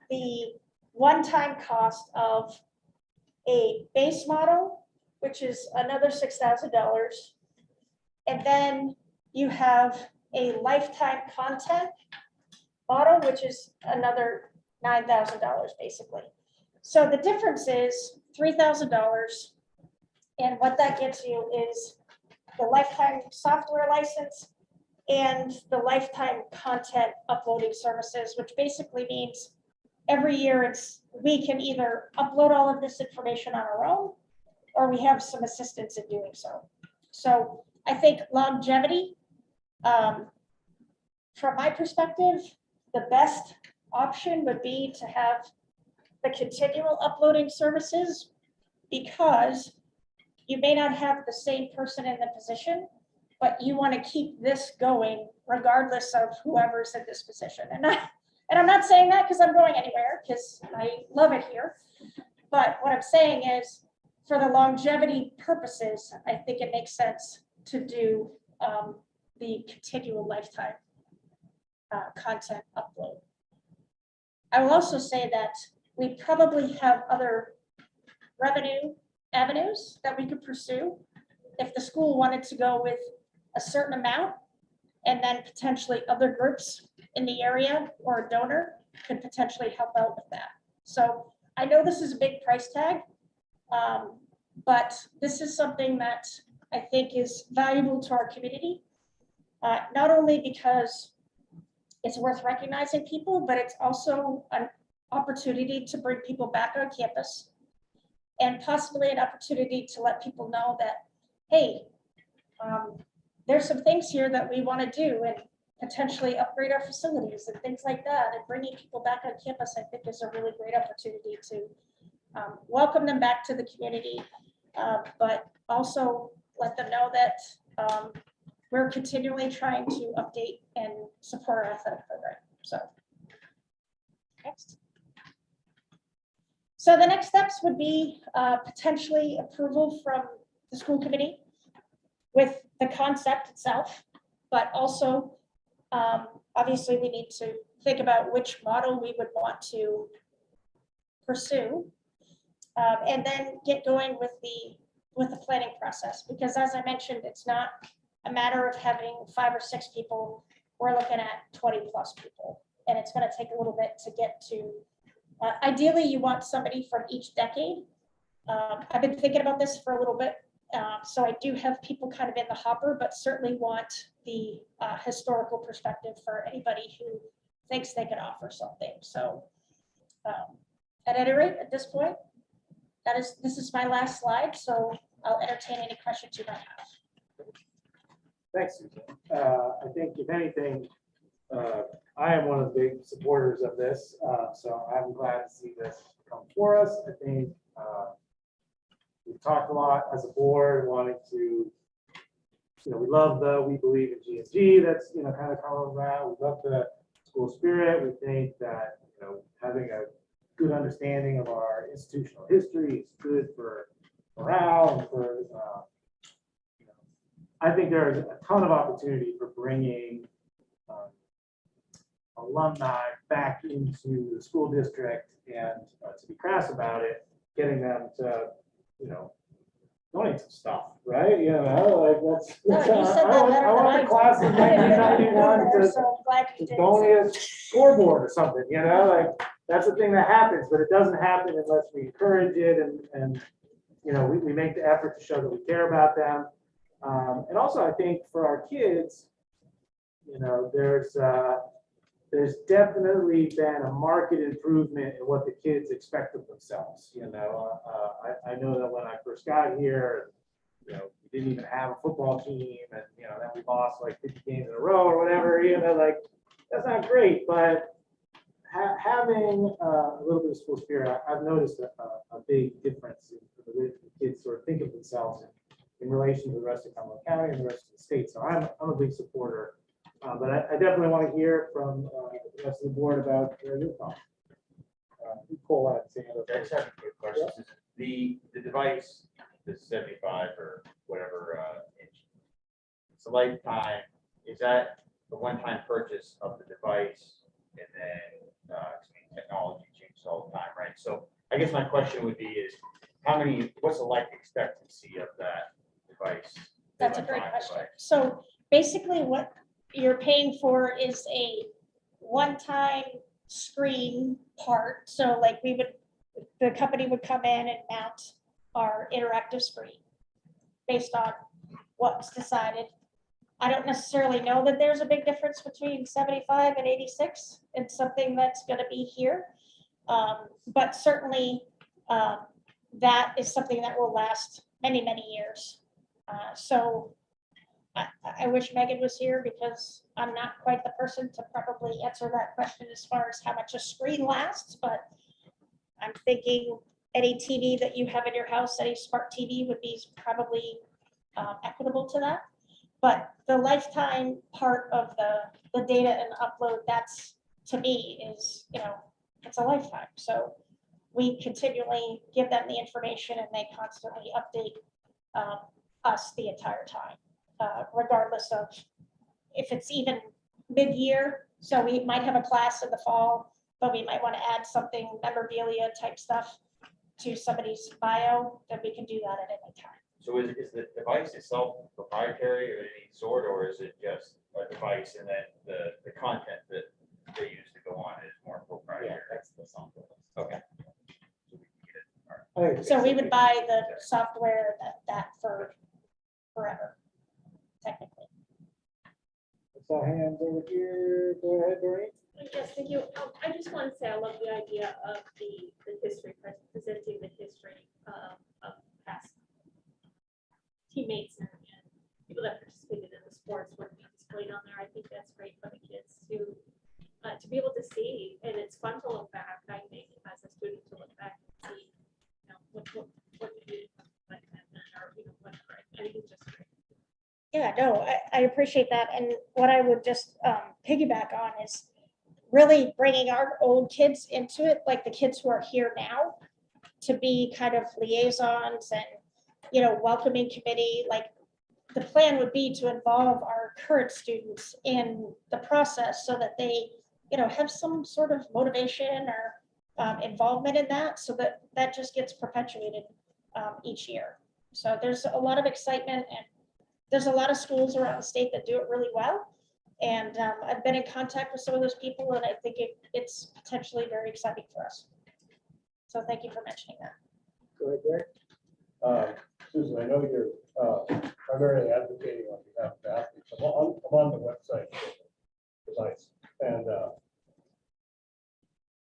the one-time cost of a base model, which is another $6,000. And then you have a lifetime content model, which is another $9,000 basically. So the difference is $3,000. And what that gets you is the lifetime software license and the lifetime content uploading services, which basically means every year we can either upload all of this information on our own, or we have some assistance in doing so. So I think longevity, from my perspective, the best option would be to have the continual uploading services, because you may not have the same person in the position, but you want to keep this going regardless of whoever's in this position. And I'm not saying that because I'm going anywhere, because I love it here. But what I'm saying is, for the longevity purposes, I think it makes sense to do the continual lifetime content upload. I will also say that we probably have other revenue avenues that we could pursue. If the school wanted to go with a certain amount, and then potentially other groups in the area or a donor could potentially help out with that. So I know this is a big price tag, but this is something that I think is valuable to our community. Not only because it's worth recognizing people, but it's also an opportunity to bring people back on campus and possibly an opportunity to let people know that, hey, there's some things here that we want to do and potentially upgrade our facilities and things like that. And bringing people back on campus, I think, is a really great opportunity to welcome them back to the community, but also let them know that we're continually trying to update and support our athletic program. So next. So the next steps would be potentially approval from the school committee with the concept itself, but also obviously we need to think about which model we would want to pursue, and then get going with the planning process. Because as I mentioned, it's not a matter of having 5 or 6 people. We're looking at 20+ people, and it's going to take a little bit to get to. Ideally, you want somebody from each decade. I've been thinking about this for a little bit. So I do have people kind of in the hopper, but certainly want the historical perspective for anybody who thinks they could offer something. So at any rate, at this point, this is my last slide. So I'll entertain any questions you might have. Thanks, Susan. I think if anything, I am one of the big supporters of this, so I'm glad to see this come for us. I think we've talked a lot as a board, wanting to, we love we believe in G&G, that's, kind of coming around. We love the school spirit. We think that, having a good understanding of our institutional history is good for morale and for, I think there's a ton of opportunity for bringing alumni back into the school district and, to be crass about it, getting them to, donate some stuff, right? Like that's No, you said that better I want than the class of 1991 So to I'm glad you did. donate a scoreboard or something, like that's the thing that happens, but it doesn't happen unless we encourage it and we make the effort to show that we care about them. And also I think for our kids, there's definitely been a marked improvement in what the kids expect of themselves. I know that when I first got here, we didn't even have a football team, and then we lost like 50 games in a row or whatever. Like that's not great, but having a little bit of school spirit, I've noticed a big difference in the way the kids sort of think of themselves in relation to the rest of Cumberland County and the rest of the state. So I'm a big supporter. But I definitely want to hear from the rest of the board about your thoughts. Cole, I just have a quick question. The device, the 75 or whatever inch, it's a lifetime. Is that the one-time purchase of the device, and then technology changes all the time, right? So I guess my question would be is what's the life expectancy of that device? That's a great question. So basically what you're paying for is a one-time screen part. So like the company would come in and mount our interactive screen based on what's decided. I don't necessarily know that there's a big difference between 75 and 86. It's something that's going to be here. But certainly that is something that will last many, many years. So I wish Megan was here because I'm not quite the person to probably answer that question as far as how much a screen lasts, but I'm thinking any TV that you have in your house, any smart TV would be probably equitable to that. But the lifetime part of the data and upload, that's to me is, it's a lifetime. So we continually give them the information and they constantly update us the entire time. Regardless of if it's even mid-year. So we might have a class in the fall, but we might want to add something memorabilia type stuff to somebody's bio, then we can do that at any time. So is the device itself proprietary of any sort, or is it just a device and then the content that they use to go on is more proprietary? That's the software. Okay. So we would buy the software that for forever, technically. I saw hands over here. Go ahead, Doreen. Yes, thank you. I just want to say I love the idea of the history, presenting the history of past teammates and people that participated in the sports would be displayed on there. I think that's great for the kids to be able to see, and it's fun to look back. I think as a student to look back and see, you know, what you did, like that, or you know, whatever. I think it's just great. Yeah, no, I appreciate that. And what I would just piggyback on is really bringing our old kids into it, like the kids who are here now, to be kind of liaisons and, you know, welcoming committee. Like the plan would be to involve our current students in the process so that they, you know, have some sort of motivation or involvement in that, so that that just gets perpetuated each year. So there's a lot of excitement, and there's a lot of schools around the state that do it really well. And I've been in contact with some of those people, and I think it's potentially very exciting for us. So thank you for mentioning that. Go ahead, Derek. Susan, I know you're primarily advocating on behalf of athletes. I'm on the website, besides, and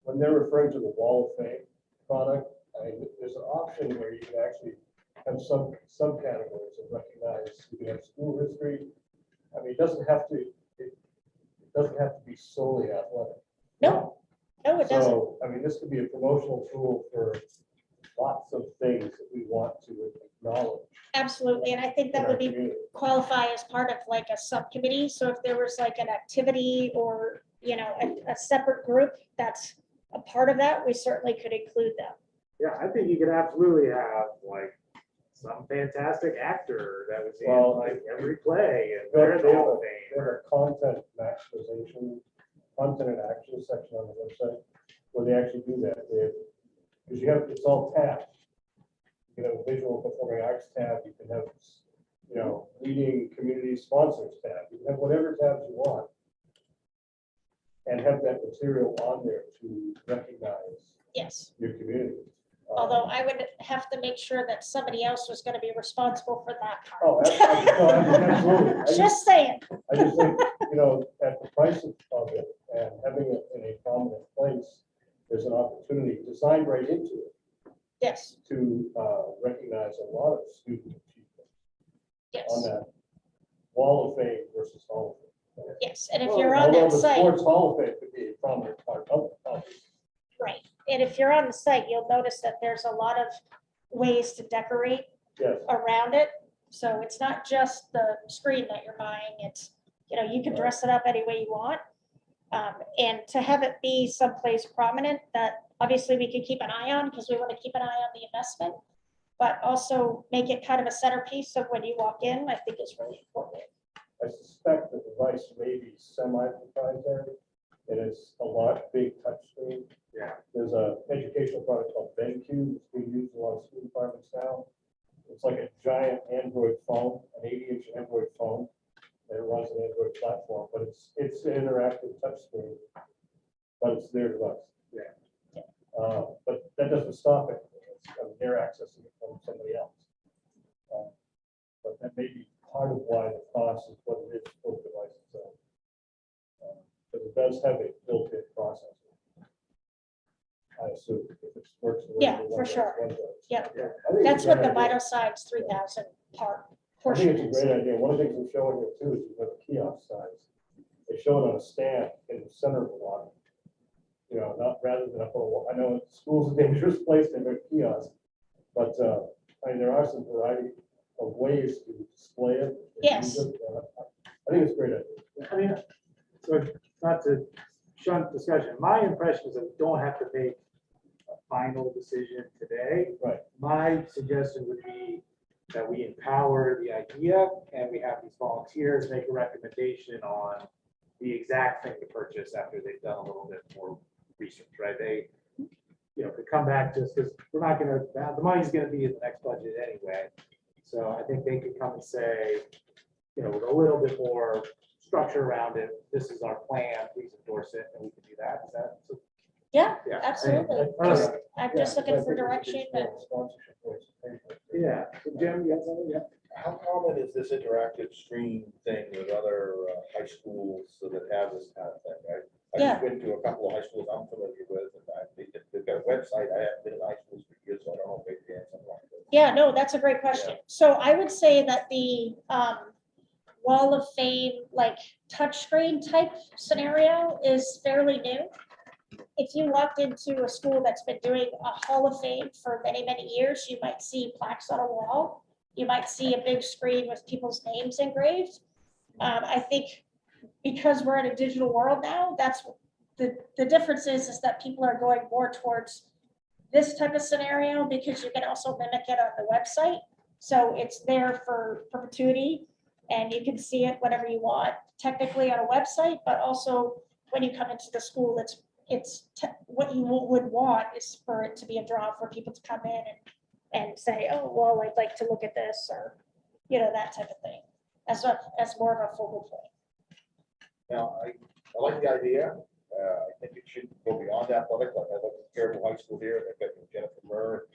when they're referring to the Wall of Fame product, there's an option where you can actually have some subcategories and recognize you can have school history. I mean, it doesn't have to be solely athletic. No, it doesn't. So, I mean, this could be a promotional tool for lots of things that we want to acknowledge. Absolutely. And I think that would be qualify as part of like a subcommittee. So if there was like an activity or, you know, a separate group that's a part of that, we certainly could include them. Yeah, I think you could absolutely have like some fantastic actor that was in Well, like every play and They they're have in the Hall of Fame. a content maximization, content and action section on the website where they actually do that. Because you have, it's all tabbed. You can have a visual performing arts tab, you can have, you know, leading community sponsors tab, you can have whatever tabs you want. And have that material on there to recognize Yes. your community. Although I would have to make sure that somebody else was going to be responsible for that part. Oh, absolutely. Just saying. I just think, you know, at the price of it and having it in a prominent place, there's an opportunity designed right into it Yes. to recognize a lot of student achievement Yes. on that Wall of Fame versus Hall of Fame. Yes. And if you're on Although that the site, Sports Hall of Fame could be a prominent part of it. right. And if you're on the site, you'll notice that there's a lot of ways to decorate Yes, around it. So it's not just the screen that you're buying. It's, you know, you can dress it up any way you want. And to have it be someplace prominent that obviously we can keep an eye on because we want to keep an eye on the investment, but also make it kind of a centerpiece of when you walk in, I think is really important. I suspect the device may be semi-proprietary. It is a large, big touchscreen. Yeah. There's a educational product called BenQ, that's being used in a lot of school departments now. It's like a giant Android phone, an 80-inch Android phone. And it runs an Android platform, but it's an interactive touchscreen, but it's their device. Yeah. But that doesn't stop it. They're accessing it from somebody else. But that may be part of why the cost is what it is for the device itself. But it does have a built-in processor. I assume if it works. the way Yeah, the for one does, sure. one does. Yeah. I think it's That's a what great the idea. Vital Signs 3000 part I portion think it's is. a great idea. One of the things we're showing here too is you've got a kiosk size. They show it on a stand in the center of the lot. You know, not rather than up on a wall. I know school's a dangerous place to have a kiosk, but I mean, there are some variety of ways to display it. and Yes. use it. I think it's a great idea. I mean, so not to shunt discussion, my impression is that we don't have to make a final decision today. Right. My suggestion would be that we empower the idea and we have these volunteers make a recommendation on the exact thing to purchase after they've done a little bit more research, right? They, you know, could come back to us because we're not gonna, the money's gonna be in the next budget anyway. So I think they could come and say, you know, with a little bit more structure around it, this is our plan, please endorse it, and we can do that. Is that? So, Yeah, yeah. absolutely. I don't know. I'm just looking for direction and Yeah, so Jim, you have something? Yeah. How common is this interactive screen thing with other high schools so that have this kind of thing, right? I Yeah. just went to a couple of high schools I'm familiar with, and they've got a website. I haven't been in high schools for years, so I don't know if they have something like this. yeah, no, that's a great question. So I would say that the Wall of Fame, like touchscreen type scenario is fairly new. If you walked into a school that's been doing a Hall of Fame for many, many years, you might see plaques on a wall. You might see a big screen with people's names engraved. I think because we're in a digital world now, that's the difference is that people are going more towards this type of scenario because you can also mimic it on the website. So it's there for perpetuity and you can see it whenever you want, technically on a website, but also when you come into the school, what you would want is for it to be a draw for people to come in and say, oh, well, I'd like to look at this, or, you know, that type of thing, as more of a focal point. Now, I like the idea. I think it should go beyond athletic, like I look at Caribou High School here, they've got Jennifer Murr,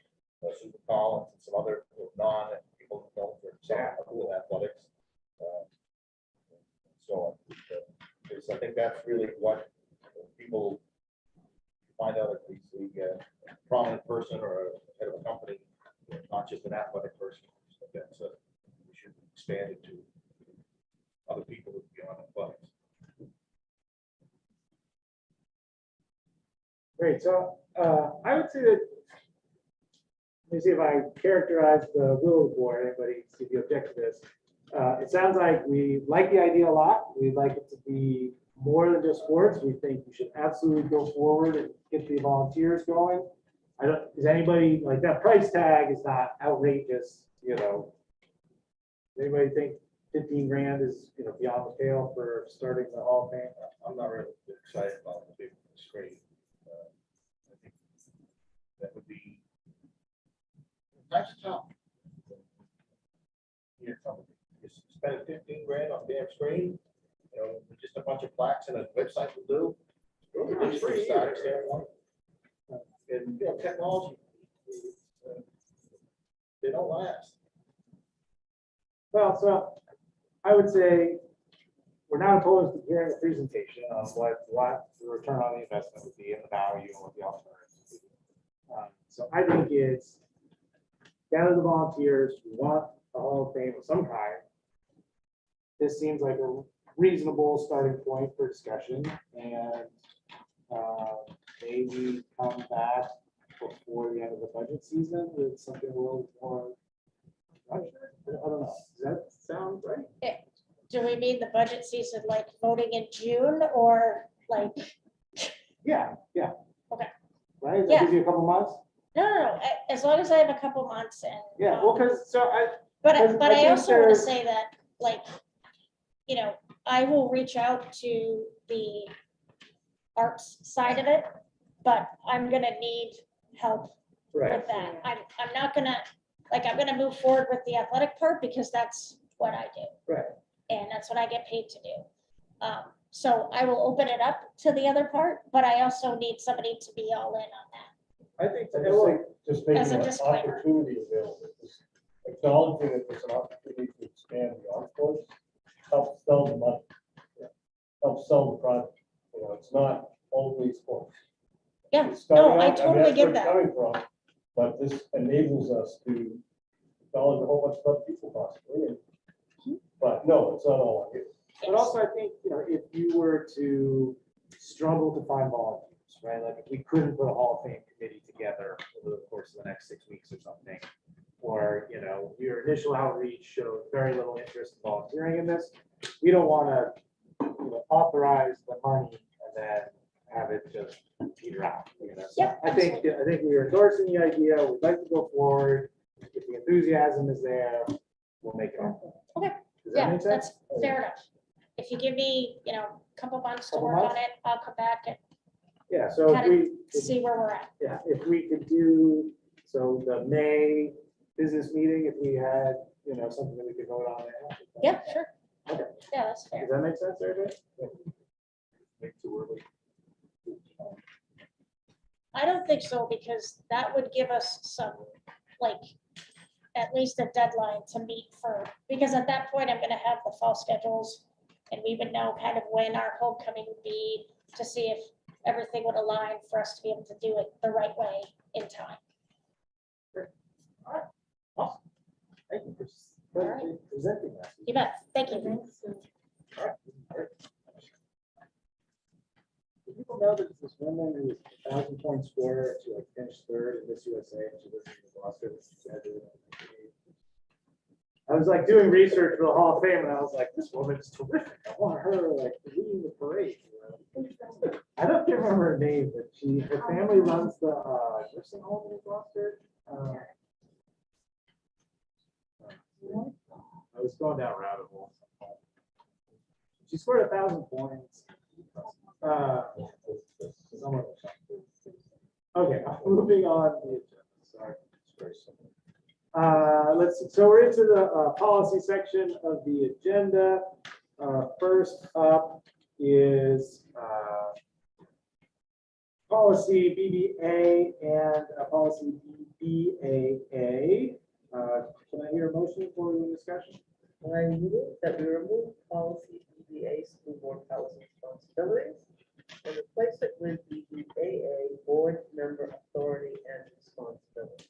Susan Collins, and some other non-people who know for some cool athletics. So I think that's really what people find out if the prominent person or a head of a company, not just an athletic person. So that's we should expand it to other people beyond athletics. Great, so I would say that, let me see if I characterize the will of the board, anybody see if you object to this. It sounds like we like the idea a lot. We'd like it to be more than just sports. We think we should absolutely go forward and get the volunteers going. Is anybody, like that price tag is not outrageous, you know? Anybody think 15 grand is, you know, beyond the pale for starting the Hall of Fame? I'm not really excited about the big screen. I think that would be, that's tough. Here, you spend 15 grand on a damn screen, you know, with just a bunch of plaques and a website will do. Really free starting standpoint. And, you know, technology, they don't last. Well, so I would say we're not opposed to hearing a presentation on what the return on the investment would be and the value and what the alternatives would be. So I think it's gather the volunteers, we want a Hall of Fame of some kind. This seems like a reasonable starting point for discussion, and maybe come back before the end of the budget season with something a little more. I don't know, does that sound right? Do we mean the budget season, like voting in June or like? Yeah. Okay. Right, that Yeah. gives you a couple months? No, as long as I have a couple months and. Yeah, well, because, so But I I think also want to there's- say that, like, you know, I will reach out to the arts side of it, but I'm gonna need help with that. I'm not gonna, like, I'm gonna move forward with the athletic part because that's what I do. Right. And that's what I get paid to do. So I will open it up to the other part, but I also need somebody to be all in on that. I think, I just think just making As a an disclaimer. opportunity available, just acknowledging that there's an opportunity to expand beyond sports, helps sell the money. Helps sell the product, you know, it's not only sports. Yeah, It's starting no, I out, mean, totally that's get where it's that. coming from, but this enables us to acknowledge a whole bunch of other people possibly. But no, it's not all on you. but also I think, you know, if you were to struggle to find volunteers, right? Like if we couldn't put a Hall of Fame committee together over the course of the next 6 weeks or something, or, you know, your initial outreach showed very little interest in volunteering in this, we don't want to, you know, authorize the money and then have it just peter out. You know? So Yeah, I think we are endorsing the idea. We'd like to go forward. If the enthusiasm is there, we'll make it happen. Okay. Does that Yeah, make sense? that's fair enough. If you give me, you know, a couple months to Couple work on months? it, I'll come back and Yeah, so if Kind we, see where we're at. yeah, if we could do, so the May business meeting if we had, you know, something that we could vote on now. Yeah, sure. Okay. Yeah, that's fair. Does that make sense, everybody? Make too early. I don't think so, because that would give us some, like, at least a deadline to meet for, because at that point, I'm gonna have the fall schedules. And we would know kind of when our homecoming would be, to see if everything would align for us to be able to do it the right way in time. Thank you All right. for presenting that. You bet. Thank you. All right. Do people know that this woman who was 1,000-point scorer, she like finished third in Miss USA, and she lives in Boston. I was like doing research for the Hall of Fame, and I was like, this woman is terrific. I want her like leading the parade. You know? I don't remember her name, but her family runs the nursing home in Gloucester. I was going down a rabbit hole. She scored 1,000 points. Okay, moving on the agenda. Sorry. It's very simple. So we're into the policy section of the agenda. First up is policy BBA and policy BAA. Can I hear a motion for the discussion? I move that we remove policy BBA, school board housing responsibilities, and replace it with BBAA, board member authority and responsibility.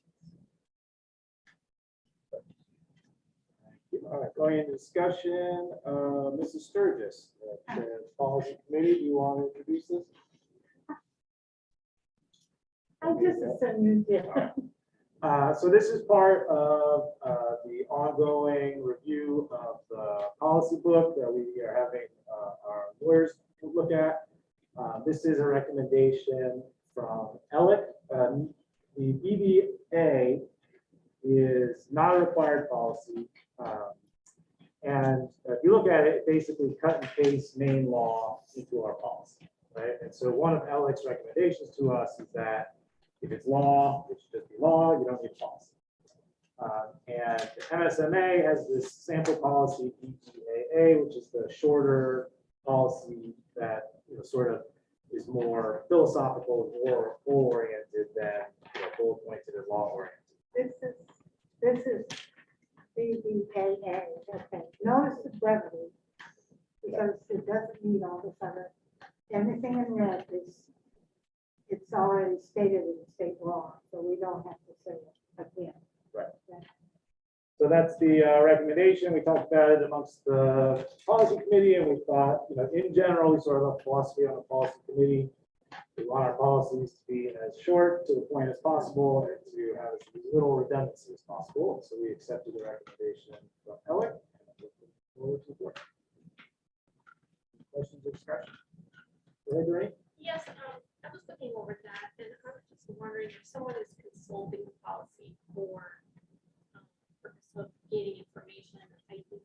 All right, going into discussion, Mrs. Sturgis, the policy committee, do you want to introduce this? I just assume you did. So this is part of the ongoing review of the policy book that we are having our lawyers look at. This is a recommendation from ELEC. The BBA is not a required policy. And if you look at it, it basically cut and paste main law into our policy, right? And so one of ELEC's recommendations to us is that if it's law, it should just be law, you don't need policy. And the MSMA has this sample policy, BBAA, which is the shorter policy that, you know, sort of is more philosophical, more goal-oriented than, you know, goal-pointed and law-oriented. This is BBAA, okay. Notice the brevity, because it doesn't mean all this other, everything in red is, it's already stated in state law, so we don't have to say it again. Right. So that's the recommendation. We talked about it amongst the policy committee, and we thought, you know, in general, we sort of have philosophy on the policy committee. We want our policies to be as short to the point as possible and to have as little redundancy as possible. So we accepted the recommendation from ELEC. Questions or discussion? Go ahead, Doreen. Yes, I was looking over that, and I was just wondering if someone is consulting the policy for purpose of gaining information, I think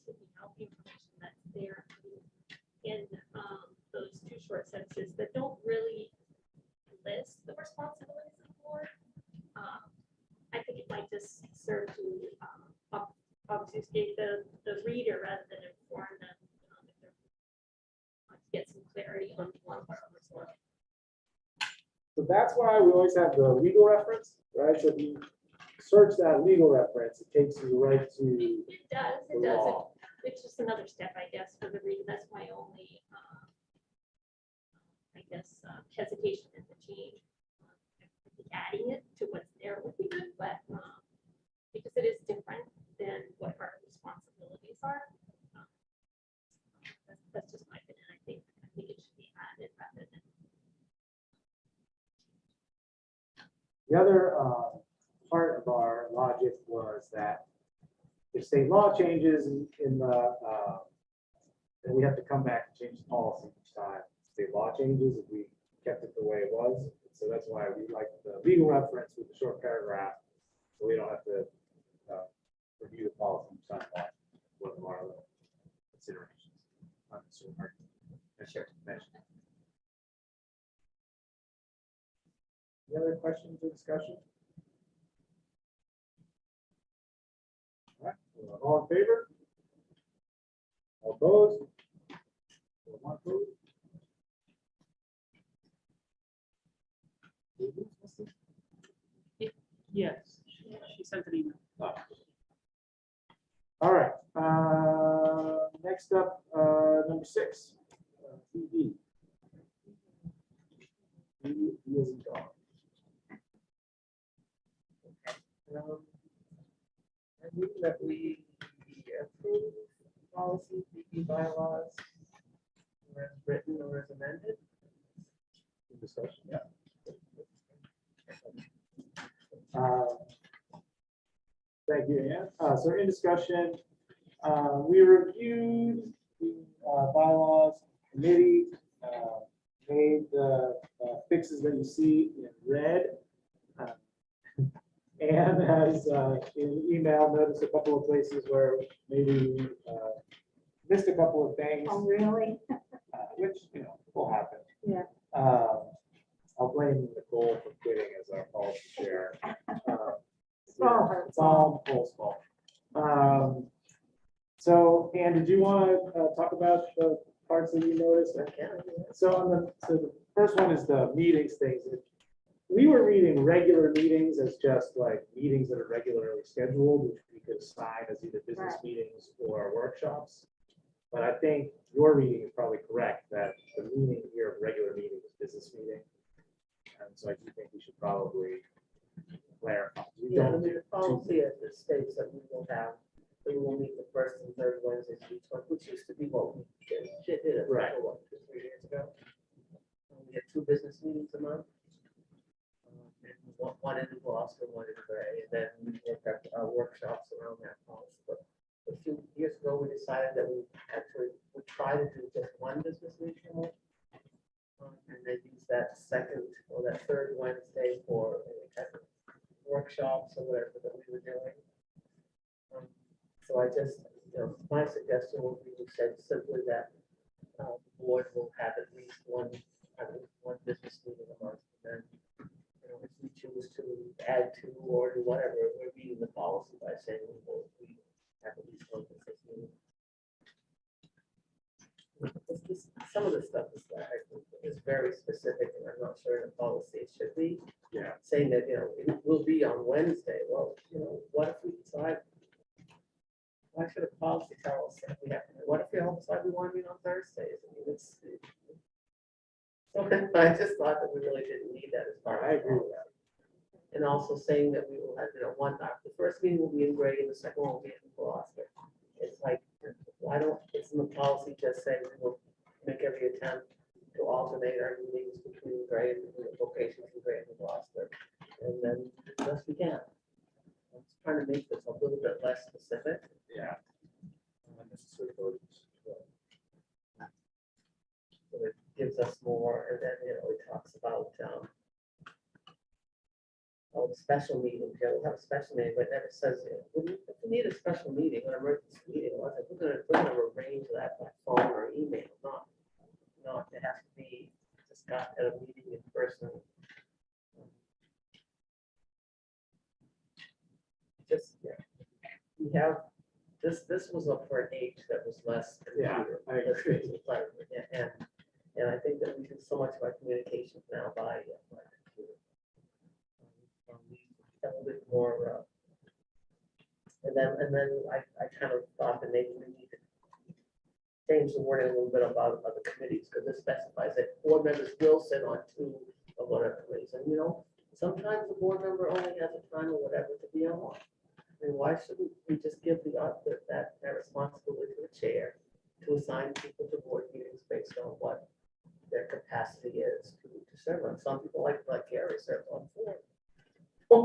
to be helping information that's there in those two short sentences that don't really list the responsibilities of the board. I think it might just serve to obfuscate the reader rather than inform them. If they're to get some clarity on one part of the story. So that's why we always have the legal reference, right? So if you search that legal reference, it takes you right to It does, the it does. law. It's just another step, I guess, for the reader. That's my only, I guess, hesitation in the change. I think adding it to what's there would be good, but because it is different than what our responsibilities are. That's just my opinion. I think it should be added rather than. The other part of our logic was that if state law changes in the, then we have to come back and change the policy each time state law changes if we kept it the way it was. So that's why we like the legal reference with the short paragraph, so we don't have to review the policy each time. One of our little considerations. Any other questions or discussion? All in favor? All opposed? One opposed? Yes, she sent an email. All right, next up, number 6, TV. TV is gone. I move that we approve policy, PP bylaws, or as written or as amended. Discussion, yeah. Thank you, Ann. So in discussion, we reviewed the bylaws committee, made the fixes that you see in red. And has in email noticed a couple of places where maybe we missed a couple of things, Oh, really? which, will happen. Yeah. I'll blame Nicole for quitting as our policy chair. It's all her It's all Nicole's fault. So, Ann, did you want to talk about the parts that you noticed? So the first one is the meetings things. We were reading regular meetings as just like meetings that are regularly scheduled, which we could assign as either business Right. meetings or workshops. But I think your reading is probably correct, that the meaning here of regular meeting is business meeting. And so I do think we should probably clarify. We Yeah, I don't mean, do the policy at the states that we will have, we will meet the first and third Wednesdays of each month, which used to be what we did it Right. for what, 2-3 years ago. We had 2 business meetings a month. And one in Gloucester, one in Gray, and then we worked at workshops around that policy. But a few years ago, we decided that we actually would try to do just one business meeting a month. And then use that second or that third Wednesday for any type of workshops or whatever that we were doing. So I just, my suggestion would be, we said simply that the board will have at least one business meeting a month. And then, if we choose to add to or do whatever, we're reading the policy by saying we have at least one business meeting. Some of the stuff is very specific, and I'm not sure in the policy it should be. Yeah. Saying that, it will be on Wednesday. Well, what if we decide? Why should a policy tell us that we have, what if we all decide we want to meet on Thursdays? I mean, I just thought that we really didn't need that as part of. I agree with that. And also saying that we will have, the first meeting will be in Gray and the second one will be in Gloucester. It's like, why don't, it's in the policy just say we will make every attempt to alternate our meetings between Gray and the locations in Gray and Gloucester. And then, as best we can. I'm just trying to make this a little bit less specific. Yeah. Unnecessary burdens. So it gives us more, and then, it talks about, special meetings, we'll have a special meeting, but it never says, if we need a special meeting, an emergency meeting, we're gonna arrange that by phone or email, not it has to be discussed at a meeting in person. We have, this was up for an age that was less. Yeah, I agree. And I think that we do so much of our communications now by computer. A little bit more, and then I kind of thought that maybe we need to change the wording a little bit about other committees, because it specifies that board members will sit on 2 of whatever committees, and sometimes the board member only has a time or whatever to be on one. I mean, why shouldn't we just give that responsibility to the chair to assign people to board meetings based on what their capacity is to serve on? Some people like Gary serves on 4. Not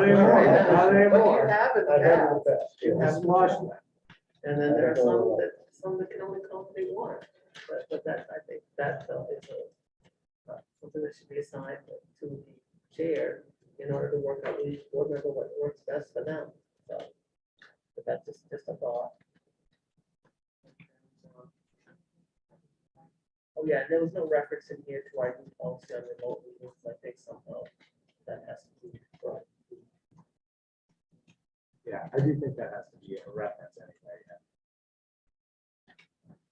anymore. Not anymore. You have in the I have past. the best. You have Squash that. And then there are some that can only accommodate 1. But that, I think that is something that should be assigned to the chair in order to work out with each board member what works best for them. So, but that's just a thought. Oh, yeah, there was no reference in here to our new policy on remote meetings. I think somehow that has to be brought. Yeah, I do think that has to be a reference anyway. Yeah.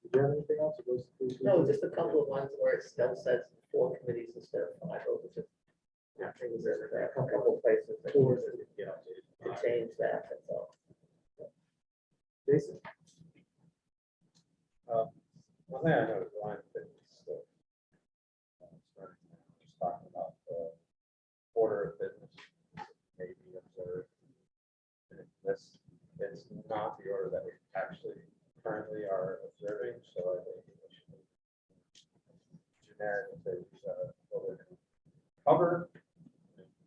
Do you have anything else? Or those three? No, just a couple of ones where it still says 4 committees instead of 5, those are just things that are there, a couple of places that Four. need Yeah. to change that, that's all. Jason? One thing I noticed, line fitness stuff. Just talking about the order of business may be observed. And this, it's not the order that we actually currently are observing, so I think we should be generic and say, what we're gonna cover,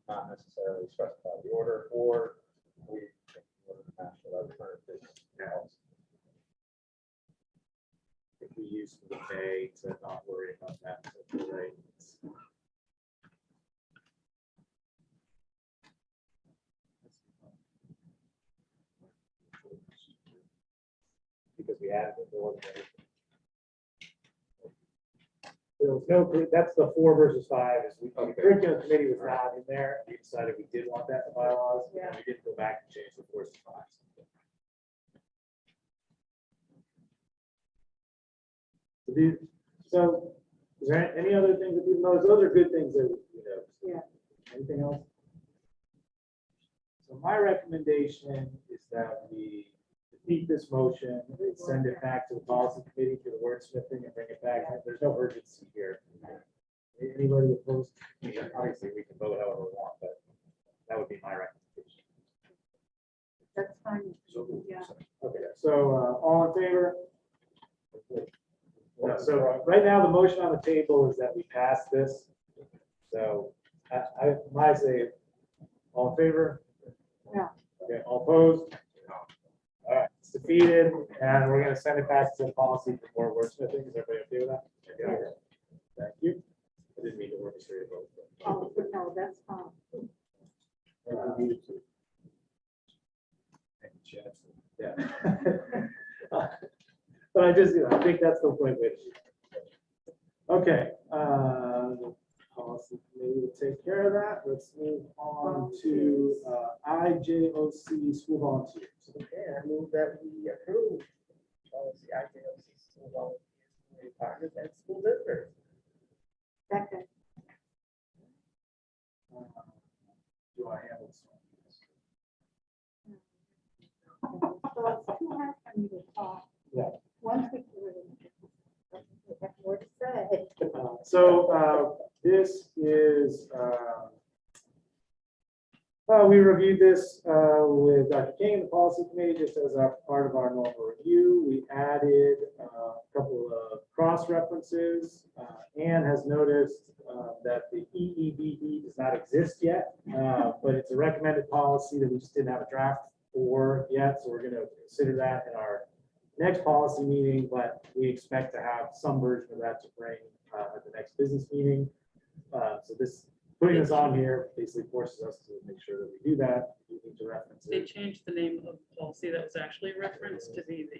not necessarily specify the order, or we think the order match what other current business else. If we use the day to not worry about that, that's right. Because we added it, there wasn't anything. There was no, that's the 4 versus 5, is we, the curriculum committee was not in there, we decided we did want that in the bylaws, and we didn't go back and change the 4s to 5s. So, is there any other things that people notice? Those are good things that, you know. Yeah. Anything else? So my recommendation is that we defeat this motion, and send it back to the policy committee for the wordsmithing and bring it back. There's no urgency here. Anybody opposed? Obviously, we can vote however we want, but that would be my recommendation. That's fine. Yeah. Okay, so all in favor? So right now, the motion on the table is that we pass this. So I say, all in favor? Yeah. Okay, all opposed? All right, it's defeated, and we're gonna send it back to the policy for more wordsmithing. Is everybody okay with that? Yeah. Thank you. I didn't mean to work straight vote. Oh, but no, that's fine. Yeah. But I just, I think that's the point which. Okay, the policy committee will take care of that. Let's move on to IJOC school volunteers. Okay, I move that we approve policy IJOC school volunteers, partners and school visitors. Second. Do I have this one? So it's too hard for me to talk. Yeah. Once we have more to say. So this is, we reviewed this with Dr. King and the policy committee just as a part of our normal review. We added a couple of cross references. Anne has noticed that the EEBB does not exist yet, but it's a recommended policy that we just didn't have a draft for yet. So we're going to consider that in our next policy meeting, but we expect to have some version of that to bring at the next business meeting. So this, putting this on here basically forces us to make sure that we do that. We need to reference They it. changed the name of the policy that was actually referenced to be the.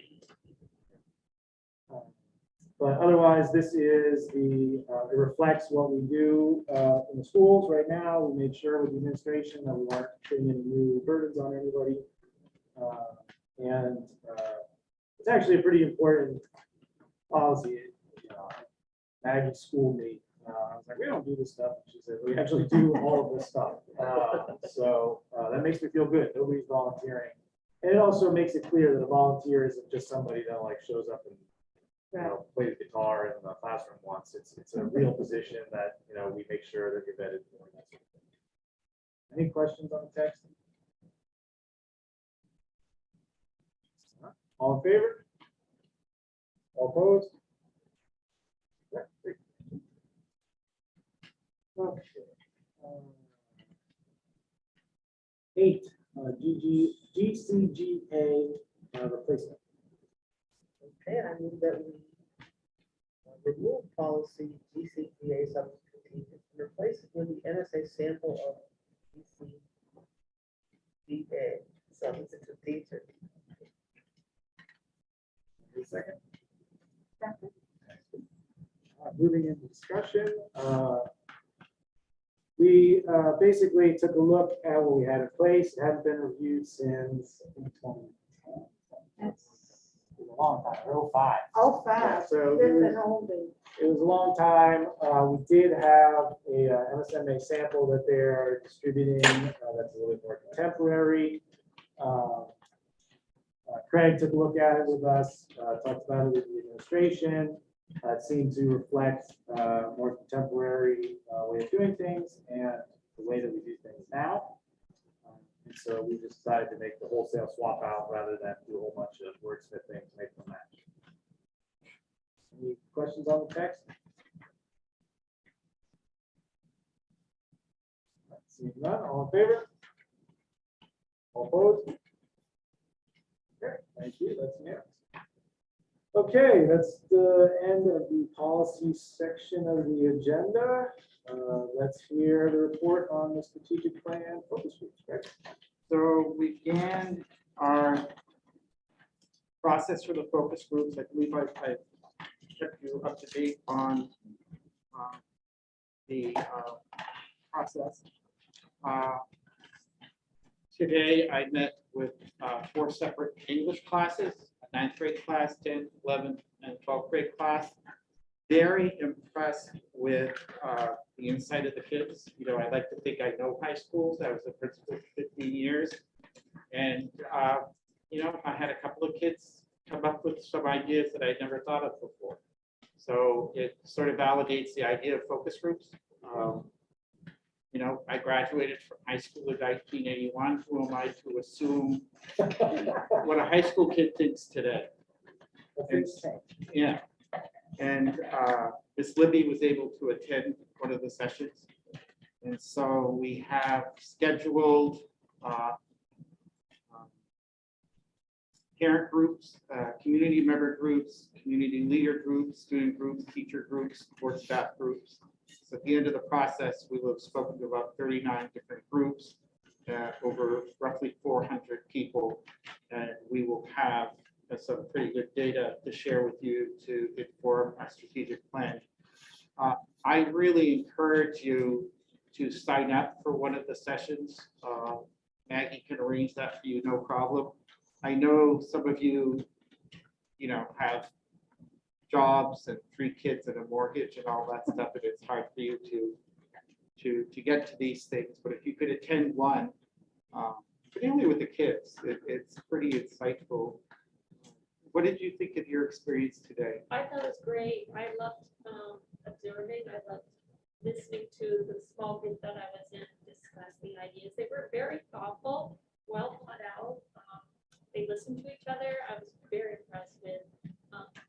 But otherwise, this is the, it reflects what we do in the schools right now. We made sure with the administration that we weren't putting any new burdens on anybody. And it's actually a pretty important policy. You know, Maggie schooled me. I was like, we don't do this stuff. She said, we actually do all of this stuff. So that makes me feel good. Nobody's volunteering. And it also makes it clear that a volunteer isn't just somebody that like shows up and, you know, plays guitar in the classroom once. It's a real position that, you know, we make sure that you're vetted for. That sort of thing. Any questions on the text? All in favor? All opposed? Yeah, great. Okay. 8, GCGA replacement. Okay, I move that we remove policy GCGA substitute teachers and replace it with the NSA sample of GCGA substitute teacher. Second. Moving into discussion. We basically took a look at what we had in place. It hadn't been reviewed since, I think, 2010. It's been a long time, 05. Oh, Yeah, fast. so This it is was- an old day. It was a long time. We did have a MSMA sample that they're distributing that's a little bit more contemporary. Craig took a look at it with us, talked about it with the administration. It seemed to reflect more contemporary way of doing things and the way that we do things now. And so we just decided to make the wholesale swap out rather than do a whole bunch of wordsmithing to make them match. Any questions on the text? Seeing none, all in favor? All opposed? Okay, thank you, that's unanimous. Okay, that's the end of the policy section of the agenda. Let's hear the report on the strategic plan focus groups, right? So we began our process for the focus groups. I believe I kept you up to date on the process. Today, I met with 4 separate English classes, a 9th grade class, 10th, 11th, and 12th grade class. Very impressed with the insight of the kids. You know, I like to think I know high schools. I was a principal for 15 years. And, you know, I had a couple of kids come up with some ideas that I'd never thought of before. So it sort of validates the idea of focus groups. You know, I graduated from high school in 1981. Who am I to assume what a high school kid thinks today? Yeah. And Miss Libby was able to attend one of the sessions. And so we have scheduled parent groups, community member groups, community leader groups, student groups, teacher groups, support staff groups. So at the end of the process, we will have spoken to about 39 different groups, over roughly 400 people. And we will have some pretty good data to share with you to inform our strategic plan. I really encourage you to sign up for one of the sessions. Maggie can arrange that for you, no problem. I know some of you, you know, have jobs and 3 kids and a mortgage and all that stuff, and it's hard for you to get to these things. But if you could attend one, particularly with the kids, it's pretty insightful. What did you think of your experience today? I thought it was great. I loved observing. I loved listening to the small group that I was in discuss the ideas. They were very thoughtful, well thought out. They listened to each other. I was very impressed with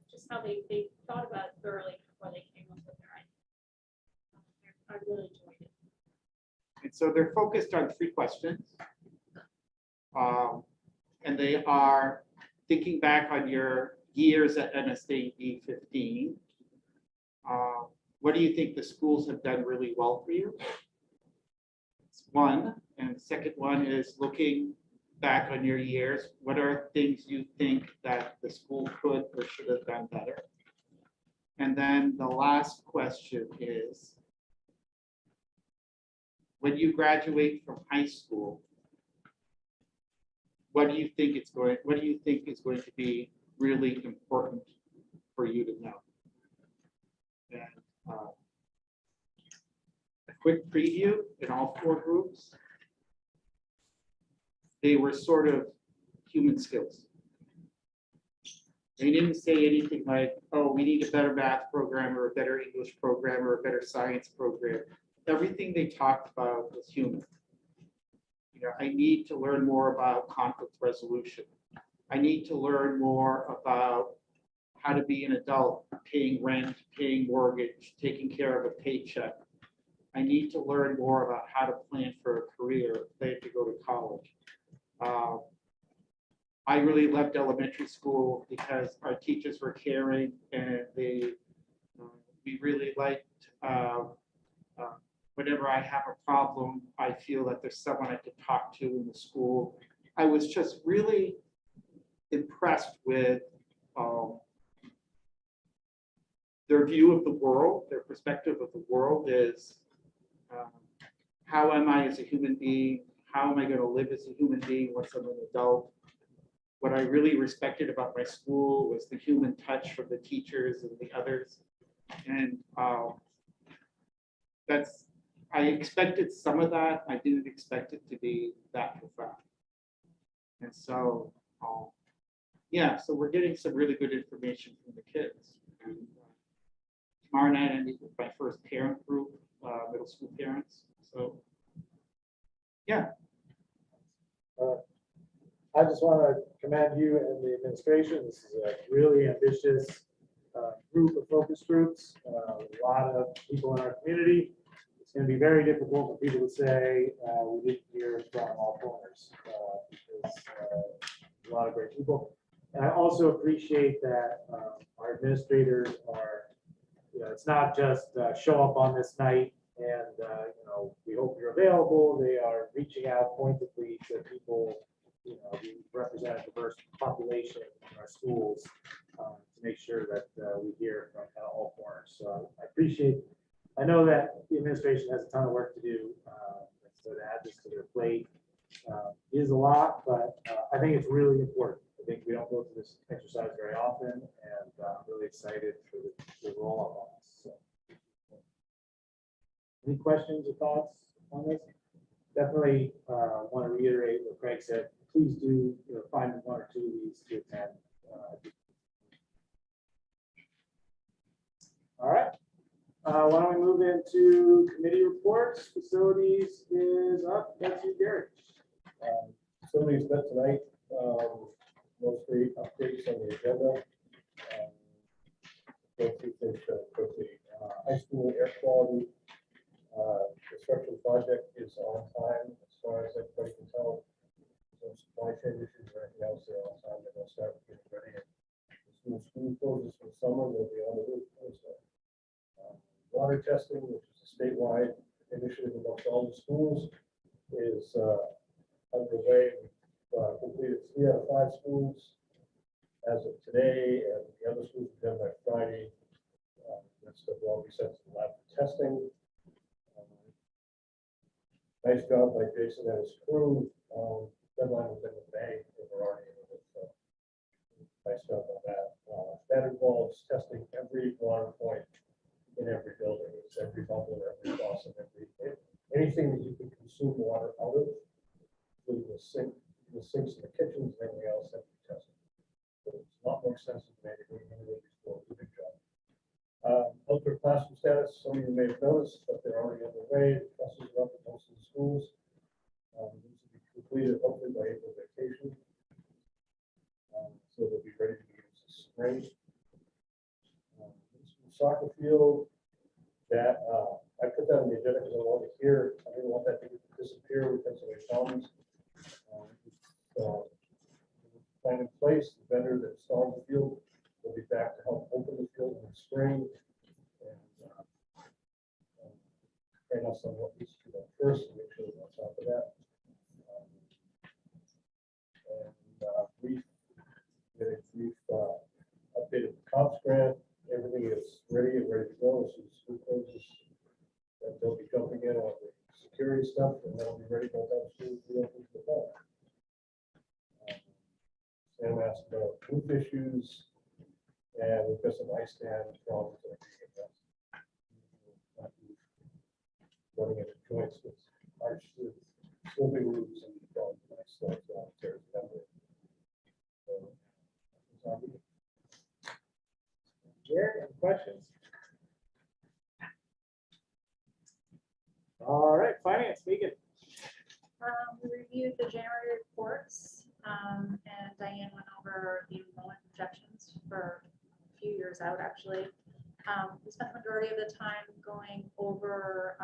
just how they thought about it thoroughly before they came up with their ideas. I really enjoyed it. And so they're focused on 3 questions. And they are thinking back on your years at NSAD 15. What do you think the schools have done really well for you? It's one. And the second one is looking back on your years. What are things you think that the school could or should have done better? And then the last question is, when you graduate from high school, what do you think is going to be really important for you to know? And a quick preview in all 4 groups. They were sort of human skills. They didn't say anything like, oh, we need a better math program or a better English program or a better science program. Everything they talked about was human. You know, I need to learn more about conflict resolution. I need to learn more about how to be an adult, paying rent, paying mortgage, taking care of a paycheck. I need to learn more about how to plan for a career, plan to go to college. I really loved elementary school because our teachers were caring and we really liked, whenever I have a problem, I feel that there's someone I could talk to in the school. I was just really impressed with their view of the world. Their perspective of the world is how am I as a human being? How am I going to live as a human being once I'm an adult? What I really respected about my school was the human touch from the teachers and the others. And I expected some of that. I didn't expect it to be that profound. And so, yeah, so we're getting some really good information from the kids. And, tomorrow night, I meet with my first parent group, middle school parents. So, yeah. I just want to commend you and the administration. This is a really ambitious group of focus groups, a lot of people in our community. It's going to be very difficult for people to say we didn't hear from all corners because a lot of great people. And I also appreciate that our administrators are, it's not just show up on this night and, we hope you're available. They are reaching out pointedly to people, we represent a diverse population in our schools to make sure that we hear from kind of all corners. So I know that the administration has a ton of work to do. So to add this to their plate is a lot, but I think it's really important. I think we don't go through this exercise very often, and I'm really excited for the roll up on this. So. Any questions or thoughts on this? Definitely want to reiterate what Craig said. Please do find one or two of these to attend. All right. Why don't we move into committee reports? Facilities is up. That's you, Gary. Facilities met tonight. Mostly updates on the agenda. Go through things quickly. High school air quality construction project is on time as far as everybody can tell. No supply chain issues or anything else. They're on time. They're going to start getting ready. As school closes for summer, they'll be on the roof. Water testing, which is a statewide initiative amongst all the schools, is underway. We've completed 3 out of 5 schools as of today, and the other schools will be done by Friday. That's the one we sent to the lab for testing. Nice job by Jason and his crew. Deadline was in May, and we're already in it. So nice job on that. That involves testing every water point in every building. It's every bubble, every faucet, anything that you can consume water out of, including the sinks in the kitchens and everything else that we tested. So it's a lot more extensive than anything anybody before. It's a big job. Outdoor classroom status, some of you may have noticed, but they're already underway. The buses are up at most of the schools. These will be completed hopefully by April vacation. So they'll be ready to be used this spring. Soccer field that I put that on the agenda because I wanted to hear. I didn't want that to disappear with Pennsylvania Commons. Plan in place. The vendor that installed the field will be back to help open the field in the spring and train us on what needs to be done first to make sure we're on top of that. Brief updated COPS grant. Everything is ready and ready to go. As soon as school closes, and they'll be jumping in on the security stuff, and they'll be ready by the time school reopens the fall. Sam asked about roof issues, and we've got some ice stand problems that are being addressed. Running into joints with arch sloping roofs and problems like slopes on tears number. Jared, any questions? All right, finance, Megan. We reviewed the January reports, and Diane went over the enrollment projections for a few years out, actually. We spent the majority of the time going over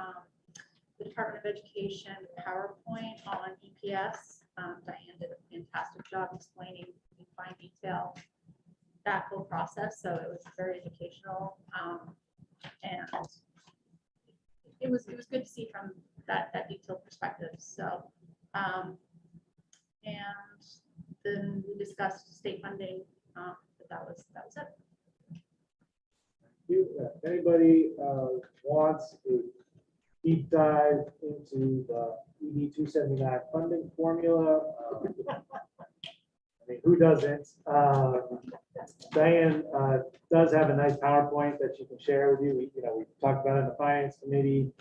the Department of Education PowerPoint on EPS. Diane did a fantastic job explaining in fine detail that whole process, so it was very educational, and it was good to see from that detailed perspective. So, and then we discussed state funding, but that was it. If anybody wants to deep dive into the ED 279 funding formula. I mean, who doesn't? Diane does have a nice PowerPoint that she can share with you. We talked about it in the finance committee.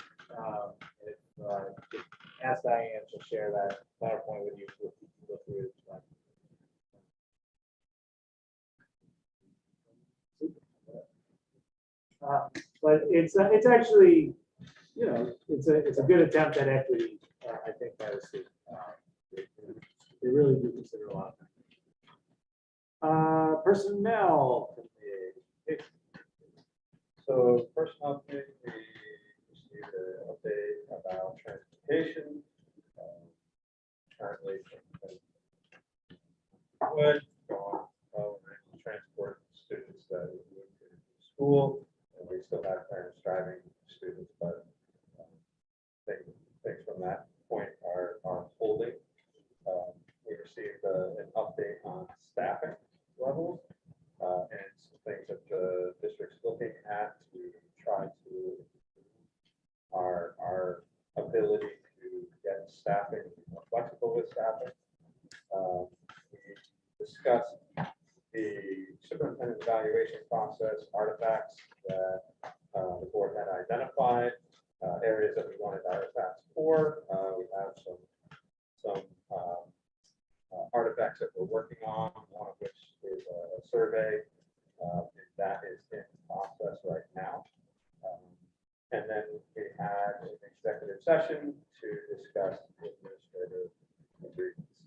Just ask Diane, she'll share that PowerPoint with you. So you can look through it. But it's actually, it's a good attempt at equity, I think, by the state. They really do consider a lot. Personnel. committee. So personnel committee, we received an update about transportation. Currently, would transport students that we move to school, and we still have parents driving students, but things from that point are holding. We received an update on staffing levels and some things that the district's looking at to try to our ability to get staffing, more flexible with staffing. We discussed the superintendent evaluation process, artifacts that the board had identified, areas that we wanted artifacts for. We have some artifacts that we're working on, one of which is a survey that is in process right now. And then we had an executive session to discuss administrative agreements.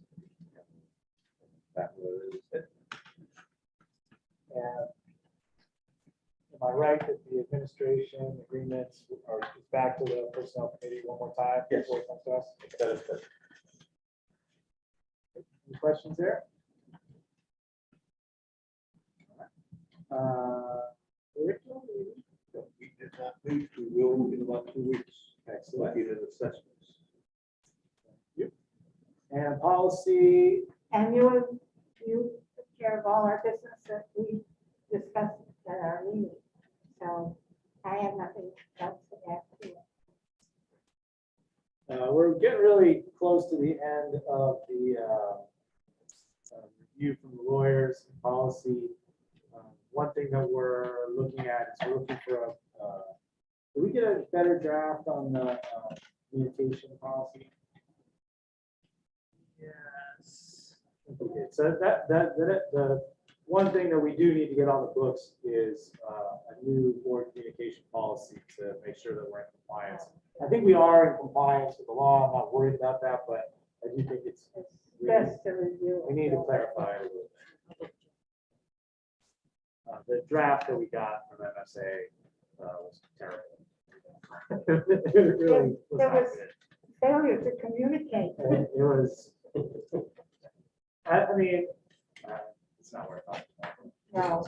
That was it. And am I right that the administration agreements are back to the personnel committee one more time? Yes. Before it comes to us? That is correct. Any questions there? Curriculum? We did not meet, we will in about 2 weeks. Excellent. Looking at assessments. And policy, And you took care of all our business that we discussed at our meeting. So I have nothing else to add to it. we're getting really close to the end of the review from the lawyers and policy. One thing that we're looking at is we're looking for do we get a better draft on the communication policy? Yes. Okay, so the one thing that we do need to get on the books is a new board communication policy to make sure that we're in compliance. I think we are in compliance with the law. I'm not worried about that, but I do think it's Best to review. we need to clarify a little bit. The draft that we got from MSA was terrible. It really was There not was- good. Failure to communicate. It was, I mean, it's not worth it. No.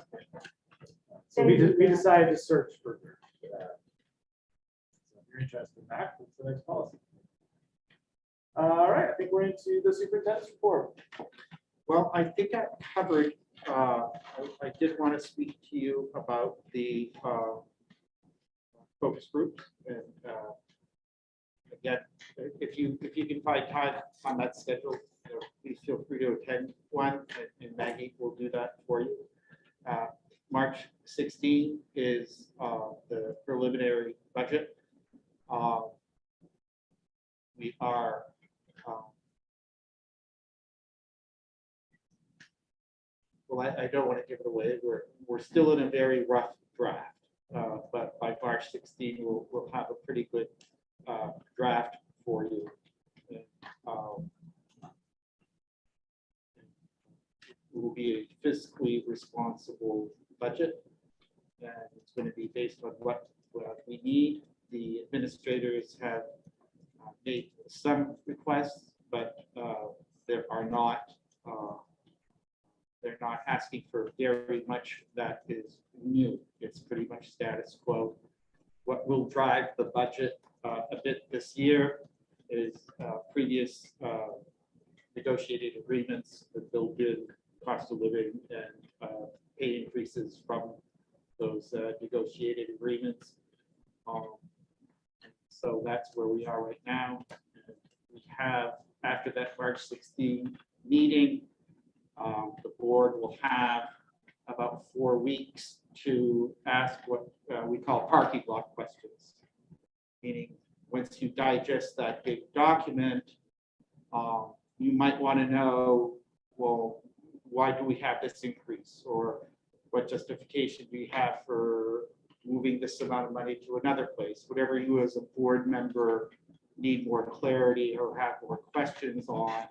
So we decided to search for that. So if you're interested in that, what's the next policy? All right, I think we're into the superintendent's report. Well, I think I covered, I did want to speak to you about the focus groups. And again, if you can find time on that schedule, please feel free to attend one, and Maggie will do that for you. March 16 is the preliminary budget. We are well, I don't want to give it away. We're still in a very rough draft, but by March 16, we'll have a pretty good draft for you. And, it will be a fiscally responsible budget, and it's going to be based on what we need. The administrators have made some requests, but there are not. They're not asking for very much that is new. It's pretty much status quo. What will drive the budget a bit this year is previous negotiated agreements that build in cost of living and pay increases from those negotiated agreements. So that's where we are right now. We have, after that March 16 meeting, the board will have about 4 weeks to ask what we call parking lot questions. Meaning, once you digest that big document, you might want to know, well, why do we have this increase? Or what justification do you have for moving this amount of money to another place? Whatever you as a board member need more clarity or have more questions on,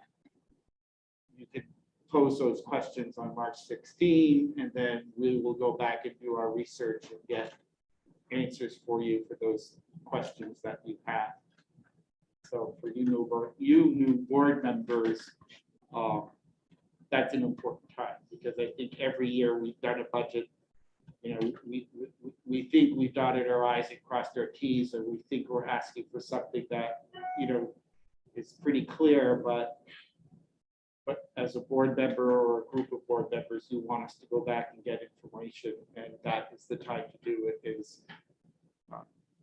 you can pose those questions on March 16, and then we will go back and do our research and get answers for you for those questions that you have. So for you new board members, that's an important time, because I think every year we've done a budget, you know, we think we've dotted our i's and crossed our t's, or we think we're asking for something that, you know, is pretty clear, but as a board member or a group of board members, you want us to go back and get information, and that is the time to do it, is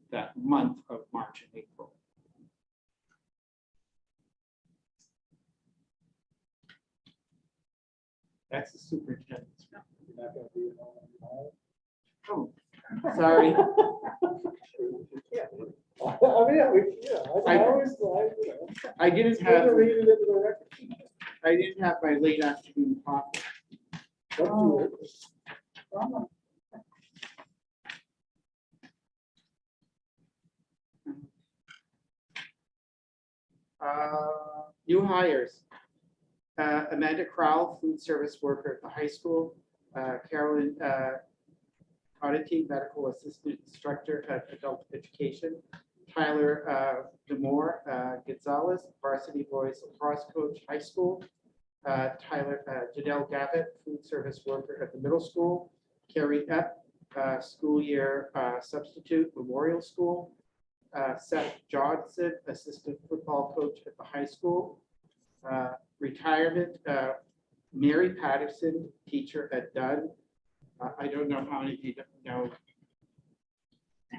that month of March and April. That's the superintendent's. You're not gonna be involved. Oh, sorry. I mean, I always, you know, I didn't it's good to have, read it into the record. I didn't have my late afternoon coffee. Don't do it. New hires. Amanda Crowell, food service worker at the high school. Carolyn Oddity, medical assistant instructor at adult education. Tyler Demore Gonzalez, varsity boys lacrosse coach, high school. Janelle Gavitt, food service worker at the middle school. Carrie Epp, school year substitute, Memorial School. Seth Johnson, assistant football coach at the high school. Retirement, Mary Patterson, teacher at Dunn. I don't know how many of you know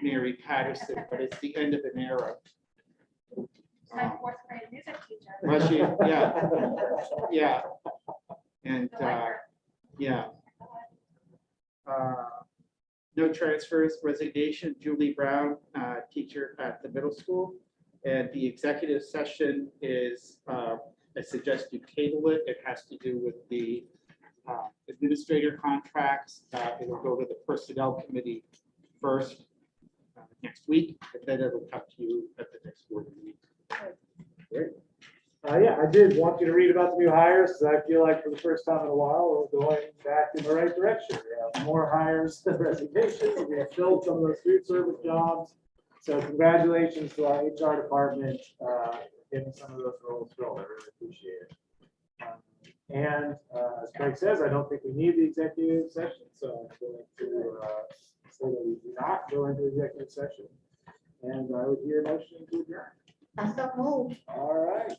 Mary Patterson, but it's the end of an era. My fourth grade music teacher. Was she? Yeah. Yeah. And, yeah. No transfers, resignation, Julie Brown, teacher at the middle school. And the executive session is, I suggest you table it. It has to do with the administrator contracts. It will go to the personnel committee first next week, and then it'll come to you at the next board meeting. Great. Yeah, I did want you to read about the new hires, because I feel like for the first time in a while, we're going back in the right direction. We have more hires than resignations. We have filled some of those food service jobs. So congratulations to our HR department, getting some of those roles filled. I really appreciate it. And as Craig says, I don't think we need the executive session, so I'm going to say that we do not go into executive session. And I would hear a motion to adjourn. I so moved. All right.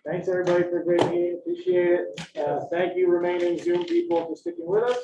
Thanks, everybody, for a great meeting. Appreciate it. Thank you, remaining Zoom people, for sticking with us.